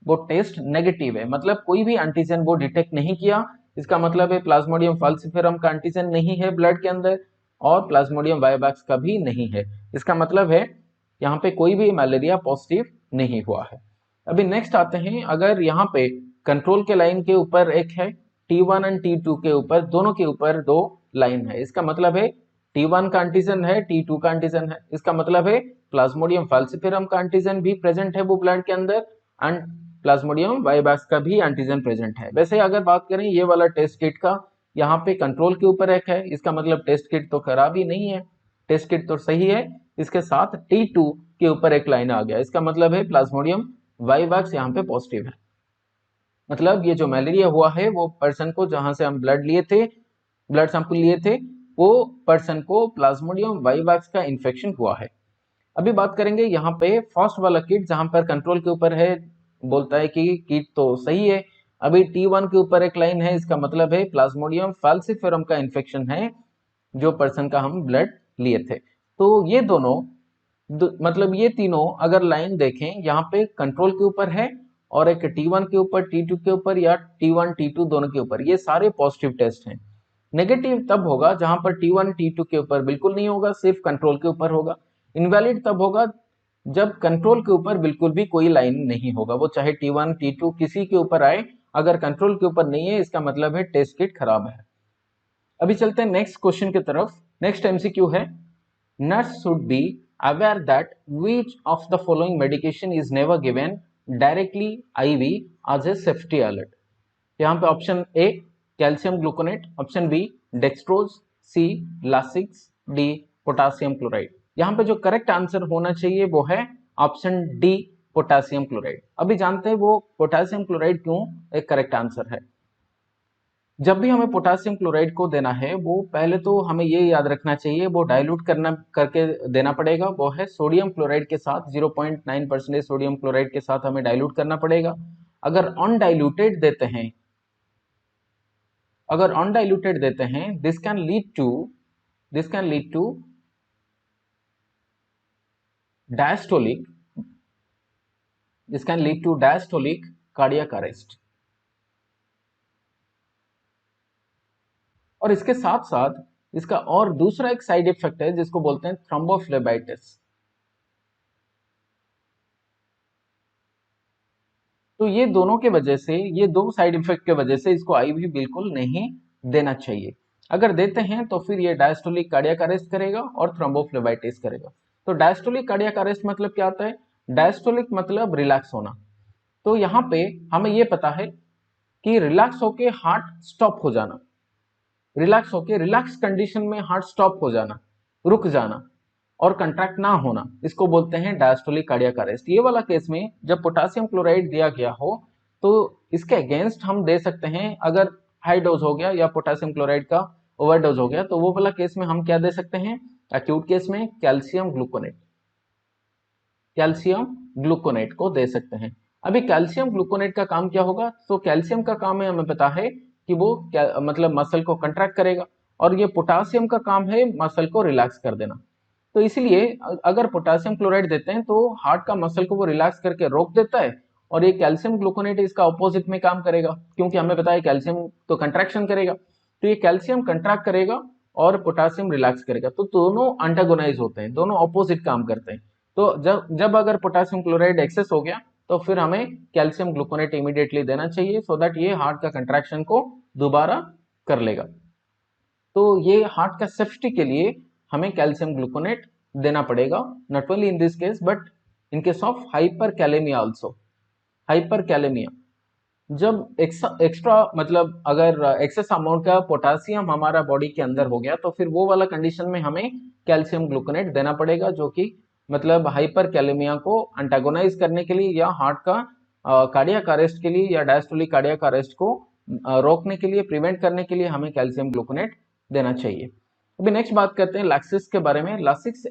वो टेस्ट नेगेटिव है, मतलब कोई भी एंटीजन वो डिटेक्ट नहीं किया। इसका मतलब है प्लाज्मोडियम फाल्सिफेरम का एंटीजन नहीं है ब्लड के अंदर, और प्लाज्मोडियम वाइवैक्स का भी नहीं है। इसका मतलब है यहाँ पे कोई भी मलेरिया पॉजिटिव नहीं हुआ है। अभी नेक्स्ट आते हैं, अगर यहाँ पे कंट्रोल के लाइन के ऊपर एक है, T1 एंड T2 के ऊपर, दोनों के ऊपर दो लाइन है, इसका मतलब है T1 का एंटीजन है, T2 का एंटीजन है, इसका मतलब है प्लाज्मोडियम फाल्सिफेरम का एंटीजन भी प्रेजेंट है वो ब्लड के अंदर, एंड प्लाज्मोडियम वाइवैक्स का भी एंटीजन प्रेजेंट है। वैसे अगर बात करें ये वाला टेस्ट किट का, यहाँ पे कंट्रोल के ऊपर एक है, इसका मतलब टेस्ट किट तो खराब ही नहीं है, टेस्ट किट तो सही है। इसके साथ T2 के ऊपर एक लाइन आ गया, इसका मतलब है प्लाज्मोडियम वाइवैक्स यहाँ पे पॉजिटिव है। मतलब ये जो मलेरिया हुआ है वो पर्सन को, जहां से हम ब्लड लिए थे, ब्लड सैंपल लिए थे, वो पर्सन को प्लाज्मोडियम वाइवैक्स का इन्फेक्शन हुआ है। अभी बात करेंगे यहाँ पे फर्स्ट वाला किट, जहां पर कंट्रोल के ऊपर है, बोलता है कि किट तो सही है। अभी T1 के ऊपर एक लाइन है, इसका मतलब है प्लाज्मोडियम फाल्सिफेरम का इन्फेक्शन है जो पर्सन का हम ब्लड लिए थे। तो ये दोनों मतलब ये तीनों अगर लाइन देखें, यहाँ पे कंट्रोल के ऊपर है और एक T1 के ऊपर, T2 के ऊपर, या T1 T2 दोनों के ऊपर, ये सारे पॉजिटिव टेस्ट हैं। नेगेटिव तब होगा जहां पर T1 T2 के ऊपर बिल्कुल नहीं होगा, सिर्फ कंट्रोल के ऊपर होगा। इनवैलिड तब होगा जब कंट्रोल के ऊपर बिल्कुल भी कोई लाइन नहीं होगा, वो चाहे T1 T2 किसी के ऊपर आए, अगर कंट्रोल के ऊपर नहीं है, इसका मतलब है टेस्ट किट खराब है। अभी चलते हैं नेक्स्ट क्वेश्चन की तरफ। नेक्स्ट एमसीक्यू है, nurse should be aware that which of the following medication is never given directly IV as a safety alert। यहाँ पे option A calcium gluconate, option B dextrose, C Lasix, D potassium chloride. यहाँ पे जो correct answer होना चाहिए वो है option D potassium chloride. अभी जानते हैं वो पोटासियम क्लोराइड क्यों एक करेक्ट आंसर है। जब भी हमें पोटासियम क्लोराइड को देना है, वो पहले तो हमें ये याद रखना चाहिए, वो डाइल्यूट करके देना पड़ेगा। वो है सोडियम क्लोराइड के साथ 0.9% सोडियम क्लोराइड के साथ हमें डाइल्यूट करना पड़ेगा। अगर अनडाइल्यूटेड देते हैं, this can lead to diastolic, cardiac arrest. और इसके साथ साथ इसका और दूसरा एक साइड इफेक्ट है जिसको बोलते हैं थ्रोम्बोफ्लेबाइटिस। तो ये दोनों के वजह से, ये दो साइड इफेक्ट के वजह से इसको आईवी बिल्कुल नहीं देना चाहिए। अगर देते हैं तो फिर ये डायस्टोलिक कार्डियक अरेस्ट करेगा और थ्रोम्बोफ्लेबाइटिस करेगा। तो डायस्टोलिक कार्डियक अरेस्ट मतलब क्या होता है? डायस्टोलिक मतलब रिलैक्स होना। तो यहाँ पे हमें ये पता है कि रिलैक्स होके हार्ट स्टॉप हो जाना, रिलैक्स होके रिलैक्स कंडीशन में हार्ट स्टॉप हो जाना, रुक जाना और कंट्रैक्ट ना होना, इसको बोलते हैं डायस्टोलिक कार्डियक अरेस्ट। ये वाला केस में जब पोटेशियम क्लोराइड दिया गया हो तो इसके अगेंस्ट हम दे सकते हैं, अगर हाई डोज हो गया या पोटेशियम क्लोराइड का ओवरडोज हो गया तो वो वाला केस में हम क्या दे सकते हैं? एक्यूट केस में कैल्शियम ग्लूकोनेट, कैल्शियम ग्लूकोनेट को दे सकते हैं। अभी कैल्शियम ग्लूकोनेट का काम क्या होगा? तो कैल्शियम का काम है, हमें पता है कि वो मतलब मसल को कंट्रैक्ट करेगा, और ये पोटेशियम का काम है मसल को रिलैक्स कर देना। तो इसलिए अगर पोटेशियम क्लोराइड देते हैं तो हार्ट का मसल को वो रिलैक्स करके रोक देता है, और ये कैल्शियम ग्लूकोनेट इसका ऑपोजिट में काम करेगा, क्योंकि हमें पता है कैल्शियम तो कंट्रैक्शन करेगा, तो ये कैल्शियम कंट्रैक्ट करेगा और पोटेशियम रिलैक्स करेगा। तो दोनों एंटागोनाइज होते हैं, दोनों ऑपोजिट काम करते हैं। तो जब जब अगर पोटेशियम क्लोराइड एक्सेस हो गया तो फिर हमें कैल्शियम ग्लूकोनेट इमीडिएटली देना चाहिए, सो दैट ये हार्ट का कंट्रैक्शन को दोबारा कर लेगा। तो ये हार्ट का सेफ्टी के लिए हमें कैल्शियम ग्लूकोनेट देना पड़ेगा, not only in this case but in case of hyper kalaemia also. Hyper kalaemia जब एक्स्ट्रा मतलब अगर एक्सेस अमाउंट का पोटेशियम हमारा बॉडी के अंदर हो गया तो फिर वो वाला कंडीशन में हमें कैल्शियम ग्लूकोनेट देना पड़ेगा, जो कि मतलब हाइपर कैलेमिया को एंटागोनाइज करने के लिए या हार्ट का कार्डियक अरेस्ट के लिए या डायस्टोलिक कार्डियक अरेस्ट को रोकने के लिए, प्रिवेंट करने के लिए हमें कैल्शियम ग्लूकोनेट देना चाहिए। अभी नेक्स्ट बात करते हैं लैक्सिस के बारे में। लैक्सिस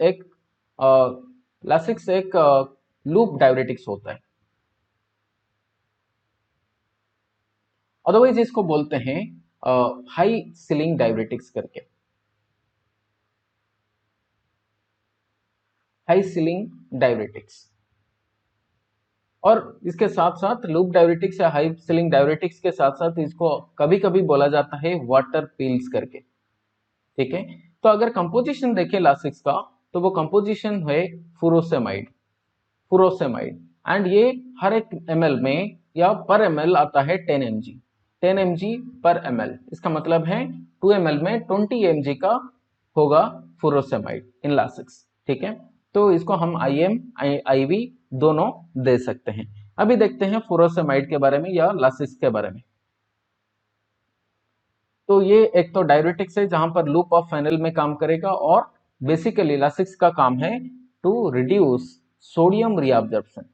एक लूप डायरेटिक्स होता है, अदरवाइज इसको बोलते हैं हाई सीलिंग डायरेटिक्स करके, हाई सीलिंग डायरेटिक्स। और इसके साथ साथ लूप डायरेटिक्स या हाई सीलिंग डायरेटिक्स के साथ साथ इसको कभी कभी बोला जाता है वाटर पिल्स करके, ठीक है। तो अगर कंपोजिशन देखें लासिक्स का तो वो कंपोजिशन है फुरोसेमाइड, फुरोसेमाइड, एंड ये हर एक ml में या पर ml आता है 10 mg, 10 mg पर ml। इसका मतलब है 2 ml में 20 mg का होगा फुरोसेमाइड इन लासिक्स, ठीक है। तो इसको हम IM IV दोनों दे सकते हैं। अभी देखते हैं फुरोसेमाइड के बारे में या लासिक्स के बारे में। तो ये एक तो डायरेटिक्स है जहां पर लूप ऑफ फेनल में काम करेगा, और बेसिकली लासिक्स का काम है to reduce sodium reabsorption,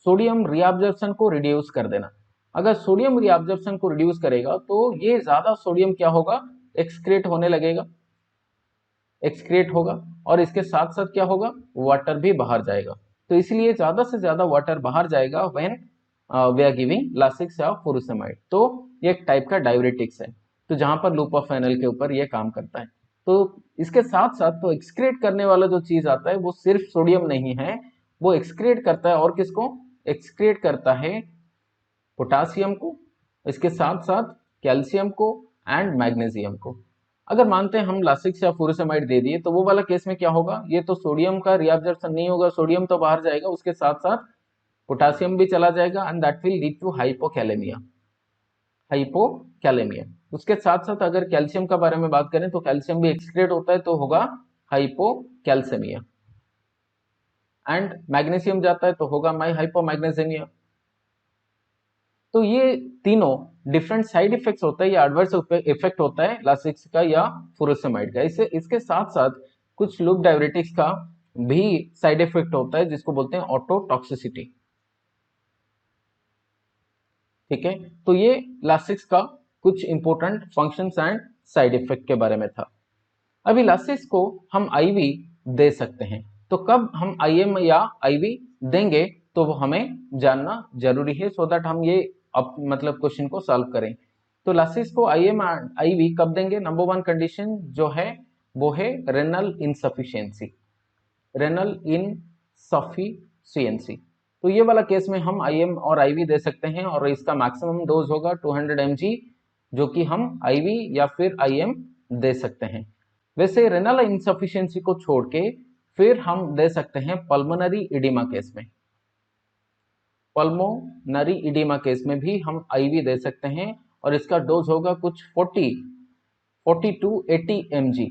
sodium reabsorption को रिड्यूस कर देना। अगर सोडियम रीअब्जॉर्प्शन को रिड्यूस करेगा तो ये ज्यादा सोडियम क्या होगा? एक्सक्रीट होने लगेगा, एक्सक्रीट होगा, और इसके साथ साथ क्या होगा? वाटर भी बाहर जाएगा। तो इसलिए ज्यादा से ज्यादा वाटर बाहर जाएगा when we are giving Lasix या फुरोसेमाइड। तो ये एक टाइप का डायरेटिक्स है, तो जहां पर लूप ऑफ फेनल के ऊपर ये काम करता है। तो इसके साथ साथ तो एक्सक्रीट करने वाला जो चीज आता है वो सिर्फ सोडियम नहीं है, वो एक्सक्रीट करता है और किसको? एक्सक्रीट करता है पोटासियम को, इसके साथ साथ कैल्शियम को एंड मैग्नीशियम को। अगर मानते हैं हम लासिक्स या फुरोसेमाइड दे दिए तो वो वाला केस में क्या होगा? ये तो सोडियम का रिअब्जॉर्प्शन नहीं होगा, सोडियम तो बाहर जाएगा, उसके साथ साथ पोटासियम भी चला जाएगा, and that will lead to hypokalaemia, hypokalaemia. उसके साथ साथ अगर कैल्शियम का बारे में बात करें तो कैल्शियम भी एक्सक्रीट होता है, तो होगा हाइपोकैल्सेमिया, एंड मैग्नीशियम जाता है तो होगा माई हाइपोमैग्नीशियमिया। तो ये तीनों डिफरेंट साइड इफेक्ट्स होता है या एडवर्स इफेक्ट होता है लासिक्स का या फुरोसेमाइड का। इसे इसके साथ साथ कुछ लूप डायरेटिक्स का भी साइड इफेक्ट होता है जिसको बोलते हैं ऑटोटॉक्सिसिटी, ठीक है। तो ये लासिक्स का कुछ important functions and side effect के बारे में था। अब लासिक्स को हम आईवी दे सकते हैं, तो कब हम आईएम या आईवी देंगे तो वो हमें जानना जरूरी है, सो दैट हम ये मतलब क्वेश्चन को सॉल्व करें। तो लासिक्स को आईएम आईवी कब देंगे? नंबर वन कंडीशन जो है वो है रेनल इनसफिशियंसी, रेनल इनसफिशियंसी। तो ये वाला केस में हम आईएम और आईवी दे सकते हैं, और इसका मैक्सिमम डोज होगा 200 mg, जो कि हम आईवी या फिर आईएम दे सकते हैं। वैसे रेनल इनसफिशियंसी को छोड़ के फिर हम दे सकते हैं पल्मोनरी इडिमा केस में। पल्मोनरी इडीमा केस में भी हम आईवी दे सकते हैं और इसका डोज होगा कुछ 40 टू 80 mg।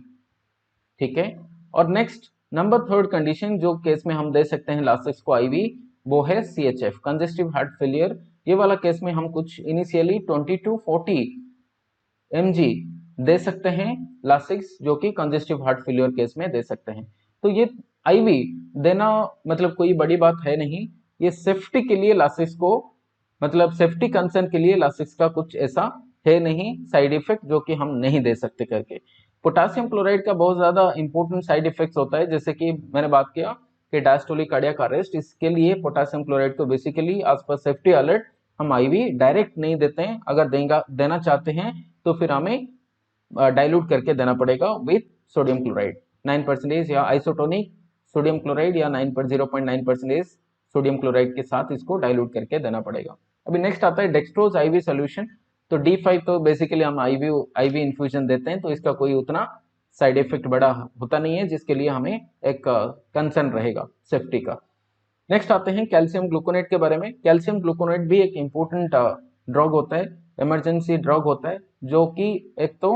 ठीक है, और नेक्स्ट नंबर थर्ड कंडीशन जो केस में हम दे सकते हैं लासिक्स को आईवी, वो है CHF, कंजेस्टिव हार्ट फेलियर। ये वाला केस में हम कुछ इनिशियली 20 टू 40 mg दे सकते हैं लासिक्स, जो कि कंजेस्टिव हार्ट फेलियर केस में दे सकते हैं। तो ये आईवी देना मतलब कोई बड़ी बात है नहीं, ये सेफ्टी के लिए लासिक्स को, मतलब सेफ्टी कंसर्न के लिए लासिक्स का कुछ ऐसा है नहीं साइड इफेक्ट जो कि हम नहीं दे सकते करके। पोटेशियम क्लोराइड का बहुत ज्यादा इंपॉर्टेंट साइड इफेक्ट्स होता है, जैसे कि मैंने बात किया कि डायस्टोलिक कार्डियक अरेस्ट, इसके लिए पोटेशियम क्लोराइड को basically as per safety alert हम आईवी डायरेक्ट नहीं देते हैं। अगर देना चाहते हैं तो फिर हमें डाइल्यूट करके देना पड़ेगा विथ सोडियम क्लोराइड 9% या आइसोटोनिक सोडियम क्लोराइड या 0.9% सोडियम क्लोराइड के साथ इसको डाइल्यूट करके देना पड़ेगा। अभी नेक्स्ट आता है डेक्सट्रोज आईवी सॉल्यूशन। तो D5 तो बेसिकली हम आईवी इन्फ्यूजन देते हैं, तो इसका कोई उतना साइड इफेक्ट बड़ा होता नहीं है, जिसके लिए हमें एक कंसर्न रहेगा सेफ्टी का। नेक्स्ट आते हैं कैल्शियम ग्लूकोनेट के बारे में। कैल्शियम ग्लूकोनेट भी एक इम्पोर्टेंट ड्रग होता है, इमरजेंसी ड्रग होता है, जो कि एक तो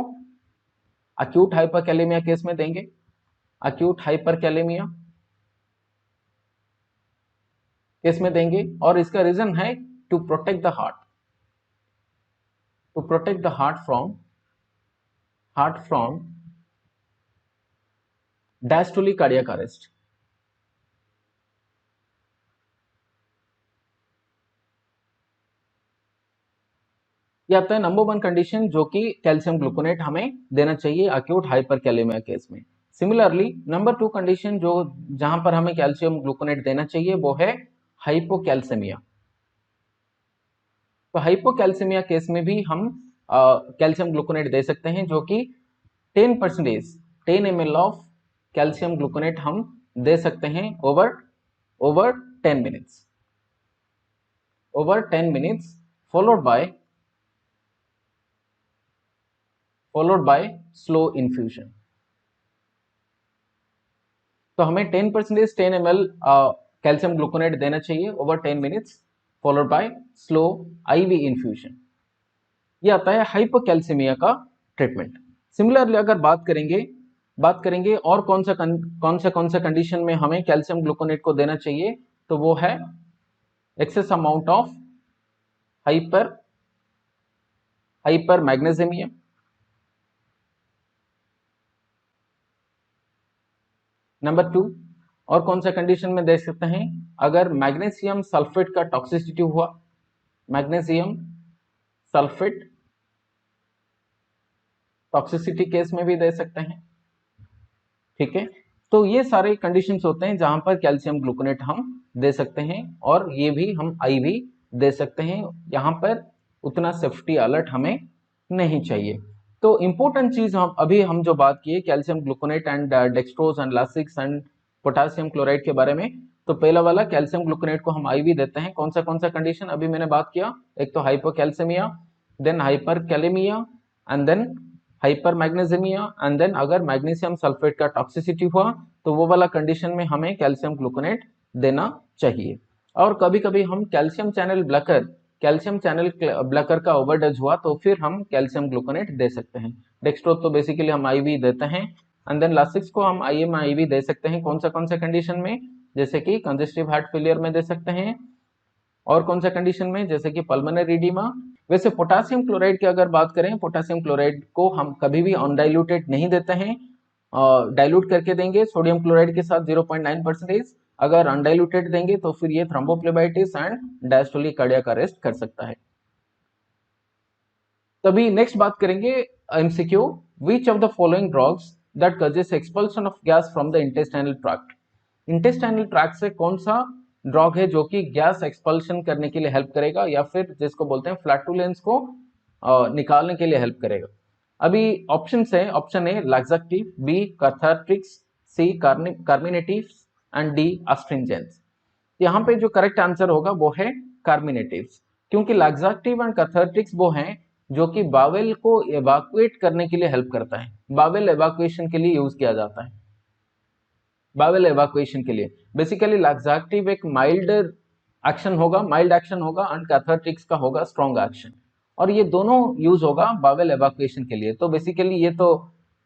अक्यूट हाइपरकैलेमिया केस में देंगे, अक्यूट हाइपरकैलेमिया केस में देंगे, और इसका रीजन है to protect the heart, to protect the heart from diastolic cardiac arrest. ये आता है नंबर 1 कंडीशन जो कि कैल्शियम ग्लूकोनेट हमें देना चाहिए अक्यूट हाइपरकैलेमिया केस में। सिमिलरली नंबर 2 कंडीशन जो जहां पर हमें कैल्शियम ग्लूकोनेट देना चाहिए वो है हाइपोकैल्सेमिया। तो हाइपोकैल्सेमिया केस में भी हम कैल्शियम ग्लूकोनेट दे सकते हैं, जो कि 10 ml ऑफ कैल्शियम ग्लूकोनेट हम दे सकते हैं over 10 minutes, followed by slow infusion. तो हमें 10 ml कैल्शियम ग्लूकोनेट देना चाहिए over 10 minutes followed by slow IV infusion. ये आता है हाइपोकैल्सेमिया का ट्रीटमेंट। सिमिलरली अगर बात करेंगे और कौन सा कंडीशन में हमें कैल्शियम ग्लूकोनेट को देना चाहिए, तो वो है excess amount of hyper magnesemia, number 2 और कौन सा कंडीशन में दे सकते हैं, अगर मैग्नीशियम सल्फेट का टॉक्सिसिटी हुआ, मैग्नीशियम सल्फेट टॉक्सिसिटी केस में भी दे सकते हैं। ठीक है, तो ये सारे कंडीशंस होते हैं जहां पर कैल्शियम ग्लूकोनेट हम दे सकते हैं, और ये भी हम आईवी दे सकते हैं। यहाँ पर उतना सेफ्टी अलर्ट हमें नहीं चाहिए। तो इंपॉर्टेंट चीज हम जो बात की calcium gluconate and dextrose and Lasix and potassium chloride के बारे में, तो पहला वाला कैल्शियम ग्लूकोनेट को हम आईवी देते हैं। कौन सा कंडीशन अभी मैंने बात किया, एक तो hypocalcemia, then hyperkalemia and then hyper magnesemia, and then अगर मैग्नीशियम सल्फेट का टॉक्सिसिटी हुआ तो वो वाला कंडीशन में हमें कैल्शियम ग्लूकोनेट देना चाहिए। और कभी कभी हम कैल्शियम चैनल ब्लॉकर का ओवरडोज हुआ तो फिर हम कैल्शियम ग्लूकोनेट दे सकते हैं। डेक्सट्रोज तो बेसिकली हम आईवी देते हैं, एंड देन लासिक्स को हम आईवी दे सकते हैं कौन सा कंडीशन में, जैसे कि कंजेस्टिव हार्ट फेलियर में दे सकते हैं, और कौन सा कंडीशन में, जैसे कि पल्मोनरी एडिमा। वैसे पोटेशियम क्लोराइड की अगर बात करें, पोटेशियम क्लोराइड को हम कभी भी अनडाइल्यूटेड नहीं देते हैं, डाइल्यूट करके देंगे सोडियम क्लोराइड के साथ 0.9%। अगर अनडाइल्यूटेड देंगे तो फिर ये thrombophlebitis and diastolic cardiac arrest कर सकता है। तभी नेक्स्ट बात करेंगे MCQ, which of the following drugs that causes expulsion of gas from the intestinal tract. Intestinal tract से कौन सा ड्रग है जो कि गैस एक्सपल्शन करने के लिए हेल्प करेगा, या फिर जिसको बोलते हैं फ्लैटुलेंस को निकालने के लिए हेल्प करेगा। अभी option A laxative, B cathartics, C carminatives and D astringents. यहाँ पे जो करेक्ट आंसर होगा वो है कार्मिनेटिव्स, क्योंकि लैक्सेटिव एंड कैथार्टिक्स वो हैं जो कि बावेल को एवाक्युएट करने के लिए हेल्प करता है, बावेल एवाक्युएशन के लिए यूज किया जाता है। बावेल एवाक्युएशन के लिए बेसिकली लैक्सेटिव एक माइल्डर एक्शन होगा, माइल्ड एक्शन होगा, एंड कैथार्टिक्स का होगा स्ट्रॉन्ग एक्शन। और ये दोनों यूज होगा बावेल एवाक्यूएशन के लिए। तो बेसिकली ये तो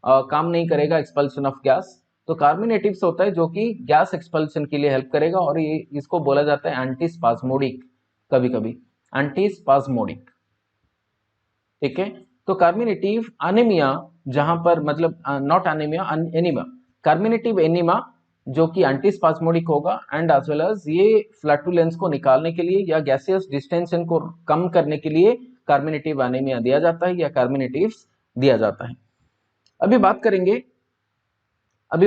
काम नहीं करेगा एक्सपल्शन ऑफ गैस। तो कार्मिनेटिव्स होता है जो कि गैस एक्सपल्शन के लिए हेल्प करेगा, और ये इसको बोला जाता है एंटीस्पाज्मोडिक, कभी कभी एंटीस्पाज्मोडिक। ठीक है। तो कार्मिनेटिव अनीमिया, जहां पर मतलब not anaemia, enema, carminative enema जो कि एंटीस्पाज्मोडिक होगा, एंड एज वेल एज ये फ्लैटुलेंस को निकालने के लिए या गैसियस डिस्टेंशन को कम करने के लिए कार्मिनेटिव एनीमिया दिया जाता है या कार्मिनेटिव्स दिया जाता है। अभी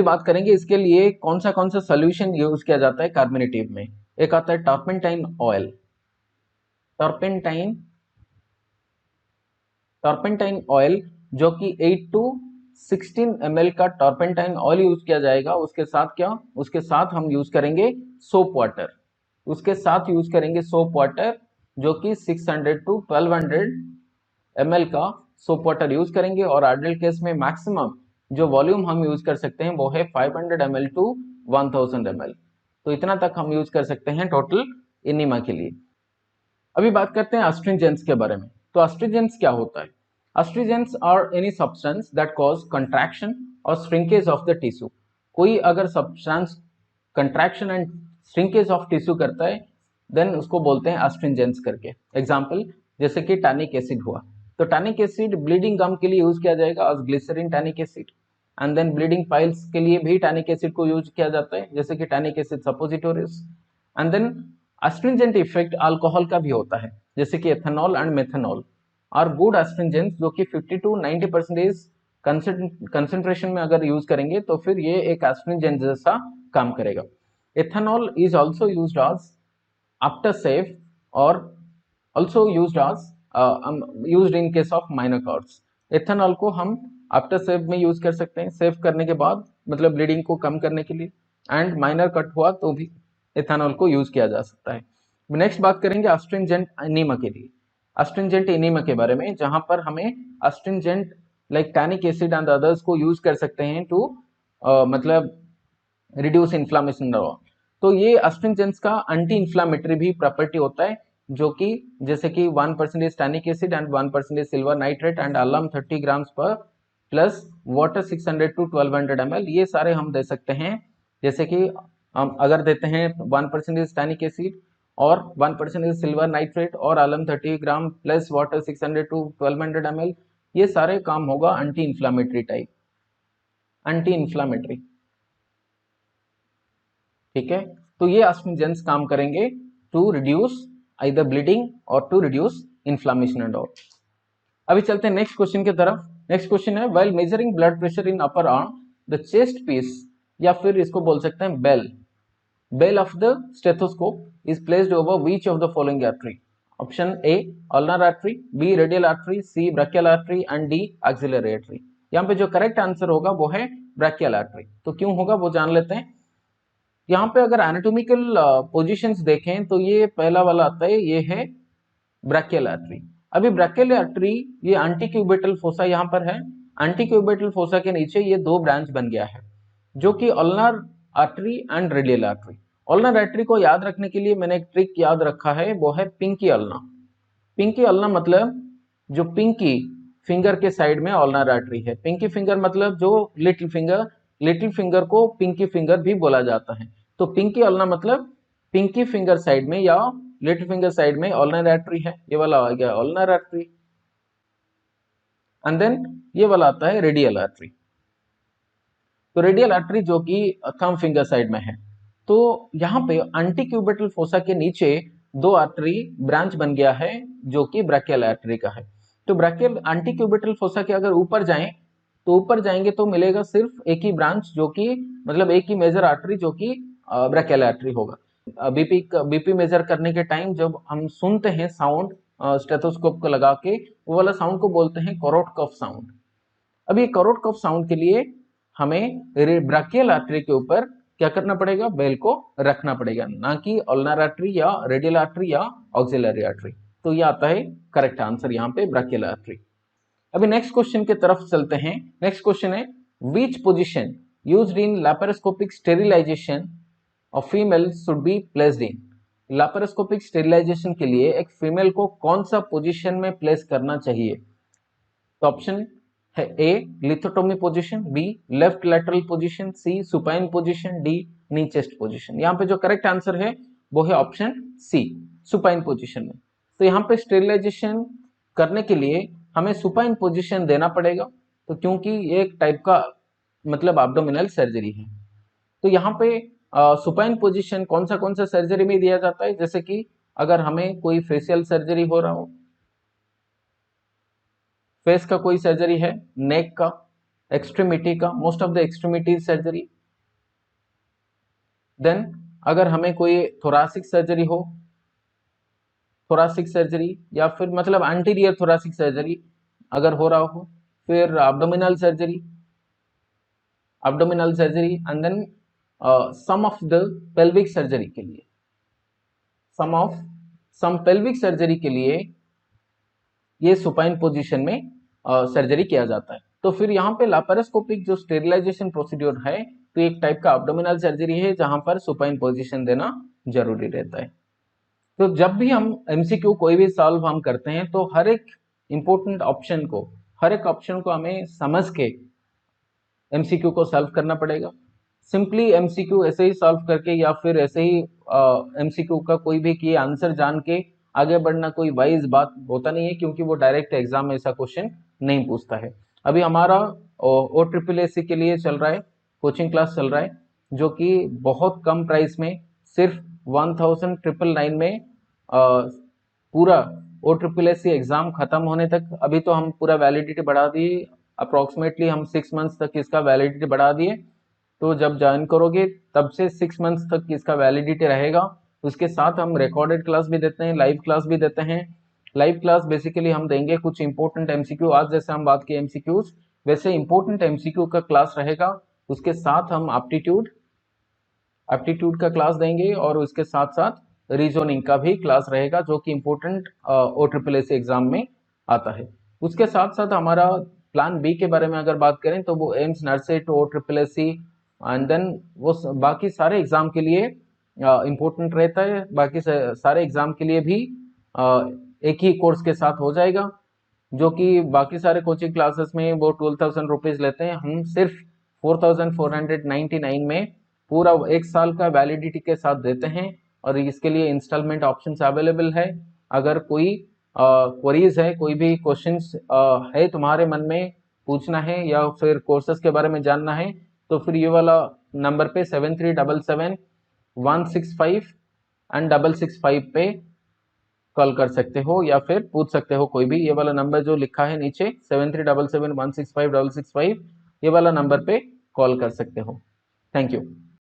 बात करेंगे इसके लिए कौन सा सोल्यूशन यूज किया जाता है कार्मिनेटिव में। एक आता है टर्पेंटाइन ऑयल। टर्पेंटाइन ऑयल जो कि 8 to 16 ml का टर्पेंटाइन ऑयल यूज किया जाएगा। उसके साथ हम यूज करेंगे सोप वाटर। जो कि 600 to 1200 ml का सोप वाटर यूज करेंगे। और आइडियल केस में मैक्सिमम जो वॉल्यूम हम यूज कर सकते हैं वो है 500 ml to 1000 ml। तो इतना तक हम यूज कर सकते हैं टोटल इनिमा के लिए। अभी बात करते हैं एस्ट्रिंजेंट्स के बारे में। तो एस्ट्रिंजेंट्स क्या होता है? Astringents are any substance that cause contraction और श्रिंकेज ऑफ द टिश्यू। कोई अगर substance contraction and shrinkage of tissue करता है देन उसको बोलते हैं एस्ट्रिंजेंट्स करके। एग्जांपल जैसे कि टैनिक एसिड हुआ। तो टैनिक एसिड ब्लीडिंग गम के लिए यूज किया जाएगा as glycerine tannic acid. And then bleeding piles के लिए भी टैनिक एसिड को यूज किया जाता है, जैसे कि tannic acid suppositories. And then astringent effect alcohol का भी होता है, जैसे कि ethanol and methanol are good astringents, जो कि 50 to 90% कंसेंट्रेशन में अगर यूज करेंगे तो फिर ये एक एस्ट्रिंजेंट जैसा काम करेगा। Ethanol is also used as after shave और also used in case of minor cords. Ethanol को हम आफ्टर सेव में यूज कर सकते हैं, सेव करने के बाद मतलब ब्लीडिंग को कम करने के लिए। एंड माइनर कट हुआ तो भी एथेनॉल को यूज किया जा सकता है। नेक्स्ट बात करेंगे एस्ट्रिंजेंट एनीमा के लिए, एस्ट्रिंजेंट एनीमा के बारे में, जहां पर हमें astringent like tannic acid and others को यूज कर सकते हैं टू मतलब रिड्यूस इन्फ्लामेशन। तो ये एस्ट्रिंजेंट्स का एंटी इन्फ्लामेटरी भी प्रॉपर्टी होता है, जो कि जैसे कि 1% tannic acid and 1% silver nitrate and अलम 30 ग्राम्स पर प्लस वाटर 600 to 1200 ml, ये सारे हम दे सकते हैं। जैसे कि हम अगर देते हैं 1% टैनिक एसिड और 1% सिल्वर नाइट्रेट और alum 30 gram plus water 600 to 1200 ml, ये सारे काम होगा anti inflammatory type, anti inflammatory. ठीक है। तो ये एस्ट्रिंजेंट्स काम करेंगे टू रिड्यूस आइदर ब्लीडिंग और to reduce inflammation and all. अभी चलते हैं नेक्स्ट क्वेश्चन की तरफ। नेक्स्ट क्वेश्चन है while measuring blood pressure in upper arm the chest piece, या फिर इसको बोल सकते हैं bell of the stethoscope is placed over which of the following artery. Option A ulnar artery, B radial artery, C brachial artery and D axillary artery. यहाँ पे जो correct answer होगा वो है ब्रैकियल आर्टरी। तो क्यों होगा वो जान लेते हैं। यहाँ पे अगर एनाटॉमिकल पोजीशंस देखें तो ये पहला वाला आता है, ये है ब्रैकियल आर्टरी। अभी ब्रैकियल आर्टरी ये एंटीक्यूबिटल फोसा यहाँ पर है। एंटीक्यूबिटल फोसा के नीचे ये दो ब्रांच बन गया है, जो कि ulnar artery and radial artery. Ulnar artery को याद रखने के लिए मैंने एक ट्रिक याद रखा है, वो है पिंकी अल्ना। पिंकी अल्ना मतलब जो पिंकी फिंगर के साइड में अल्नर आर्टरी है। पिंकी फिंगर मतलब जो लिटिल फिंगर को पिंकी फिंगर भी बोला जाता है। तो पिंकी अल्ना मतलब पिंकी फिंगर साइड में या लिटिल फिंगर साइड में अल्नर आर्टरी है, ये वाला आ गया अल्नर आर्टरी। एंड देन ये वाला आता है रेडियल आर्टरी। तो रेडियल आर्टरी जो कि थंब फिंगर साइड में है। तो यहाँ पे एंटीक्यूबिटल फोसा के नीचे दो आर्टरी ब्रांच बन गया है, जो कि ब्रैकियल आर्टरी का है। तो ब्रैकियल एंटीक्यूबिटल फोसा के अगर ऊपर जाएं तो ऊपर जाएंगे तो मिलेगा सिर्फ एक ही ब्रांच, जो कि मतलब एक ही मेजर आर्टरी, जो कि ब्रैकियल आर्टरी होगा। बीपी मेजर करने के टाइम जब हम सुनते हैं साउंड स्टेथोस्कोप को लगा के, वो वाला साउंड को बोलते हैं करोट कफ साउंड। अब ये करोट कफ साउंड के लिए हमें ब्रैकियल आर्टरी के ऊपर क्या करना पड़ेगा, बेल को रखना पड़ेगा, ना कि अल्नर आर्टरी या रेडियल आर्टरी या ऑक्सिलरी आर्टरी। तो ये आता है करेक्ट आंसर यहाँ पे ब्रैकियल आर्टरी। अभी नेक्स्ट क्वेश्चन की तरफ चलते हैं। नेक्स्ट क्वेश्चन है which position used in laparoscopic sterilisation of female should be placed in. Laparoscopic sterilisation के लिए एक फीमेल को कौन सा पोजीशन में प्लेस करना चाहिए? तो ऑप्शन है A lithotomy position, B left lateral position, C supine position, D knee chest position. यहाँ पे जो करेक्ट आंसर है वो है ऑप्शन सी, सुपाइन पोजीशन में। तो यहाँ पे स्टेरिलाइजेशन करने के लिए हमें सुपाइन पोजीशन देना पड़ेगा, तो क्योंकि ये एक टाइप का मतलब एब्डोमिनल सर्जरी है। तो यहाँ पे सुपाइन पोजीशन कौन सा सर्जरी में दिया जाता है? जैसे कि अगर हमें कोई फेशियल सर्जरी हो रहा हो, फेस का कोई सर्जरी है, नेक का, एक्सट्रीमिटी का, most of the extremity surgery. Then अगर हमें कोई थोरासिक सर्जरी हो, थोरासिक सर्जरी या फिर मतलब एंटीरियर थोरासिक सर्जरी अगर हो रहा हो, फिर abdominal surgery, and then some of the pelvic surgery के लिए, सम पेल्विक सर्जरी के लिए ये सुपाइन पोजीशन में सर्जरी किया जाता है। तो फिर यहाँ पे लापेरोस्कोपिक जो स्टेरिलाइजेशन प्रोसीड्योर है, तो एक टाइप का एब्डोमिनल सर्जरी है जहां पर सुपाइन पोजीशन देना जरूरी रहता है। तो जब भी हम एमसीक्यू कोई भी सॉल्व हम करते हैं तो हर एक इंपॉर्टेंट ऑप्शन को, हर एक ऑप्शन को हमें समझ के एमसीक्यू को सॉल्व करना पड़ेगा। सिंपली एमसीक्यू ऐसे ही सॉल्व करके या फिर ऐसे ही एमसीक्यू का कोई भी की आंसर जान के आगे बढ़ना कोई वाइज बात होता नहीं है, क्योंकि वो डायरेक्ट एग्जाम में ऐसा क्वेश्चन नहीं पूछता है। अभी हमारा ओ ट्रिपल एस सी के लिए चल रहा है, कोचिंग क्लास चल रहा है, जो कि बहुत कम प्राइस में सिर्फ 1999 में पूरा ओ ट्रिपल एस सी एग्जाम खत्म होने तक, अभी तो हम पूरा वैलिडिटी बढ़ा दिए, अप्रोक्सीमेटली हम 6 मंथ्स तक इसका वैलिडिटी बढ़ा दिए। तो जब ज्वाइन करोगे तब से 6 मंथ्स तक इसका वैलिडिटी रहेगा। उसके साथ हम रिकॉर्डेड क्लास भी देते हैं, लाइव क्लास भी देते हैं। लाइव क्लास बेसिकली हम देंगे कुछ इंपॉर्टेंट एमसीक्यू, आज जैसे हम बात की एमसीक्यूज, वैसे इंपॉर्टेंट एमसीक्यू का क्लास रहेगा। उसके साथ हम एप्टीट्यूड का क्लास देंगे और उसके साथ साथ रीजनिंग का भी क्लास रहेगा, जो कि इंपॉर्टेंट ओ ट्रिपल एस एग्जाम में आता है। उसके साथ साथ हमारा प्लान बी के बारे में अगर बात करें तो वो AIIMS NORCET O triple S C and then वो बाकी सारे एग्जाम के लिए इम्पोर्टेंट रहता है। बाकी सारे एग्जाम के लिए भी एक ही कोर्स के साथ हो जाएगा, जो कि बाकी सारे कोचिंग क्लासेस में वो 12,000 रुपीज लेते हैं, हम सिर्फ 4,499 में पूरा एक साल का वैलिडिटी के साथ देते हैं। और इसके लिए इंस्टॉलमेंट ऑप्शन अवेलेबल है। अगर कोई क्वेरीज है, कोई भी क्वेश्चंस है तुम्हारे मन में पूछना है या फिर कोर्सेज के बारे में जानना है, तो फिर ये वाला नंबर पे 7377165165 एंड 665 पे कॉल कर सकते हो या फिर पूछ सकते हो कोई भी। ये वाला नंबर जो लिखा है नीचे 7377165665, ये वाला नंबर पे कॉल कर सकते हो। Thank you.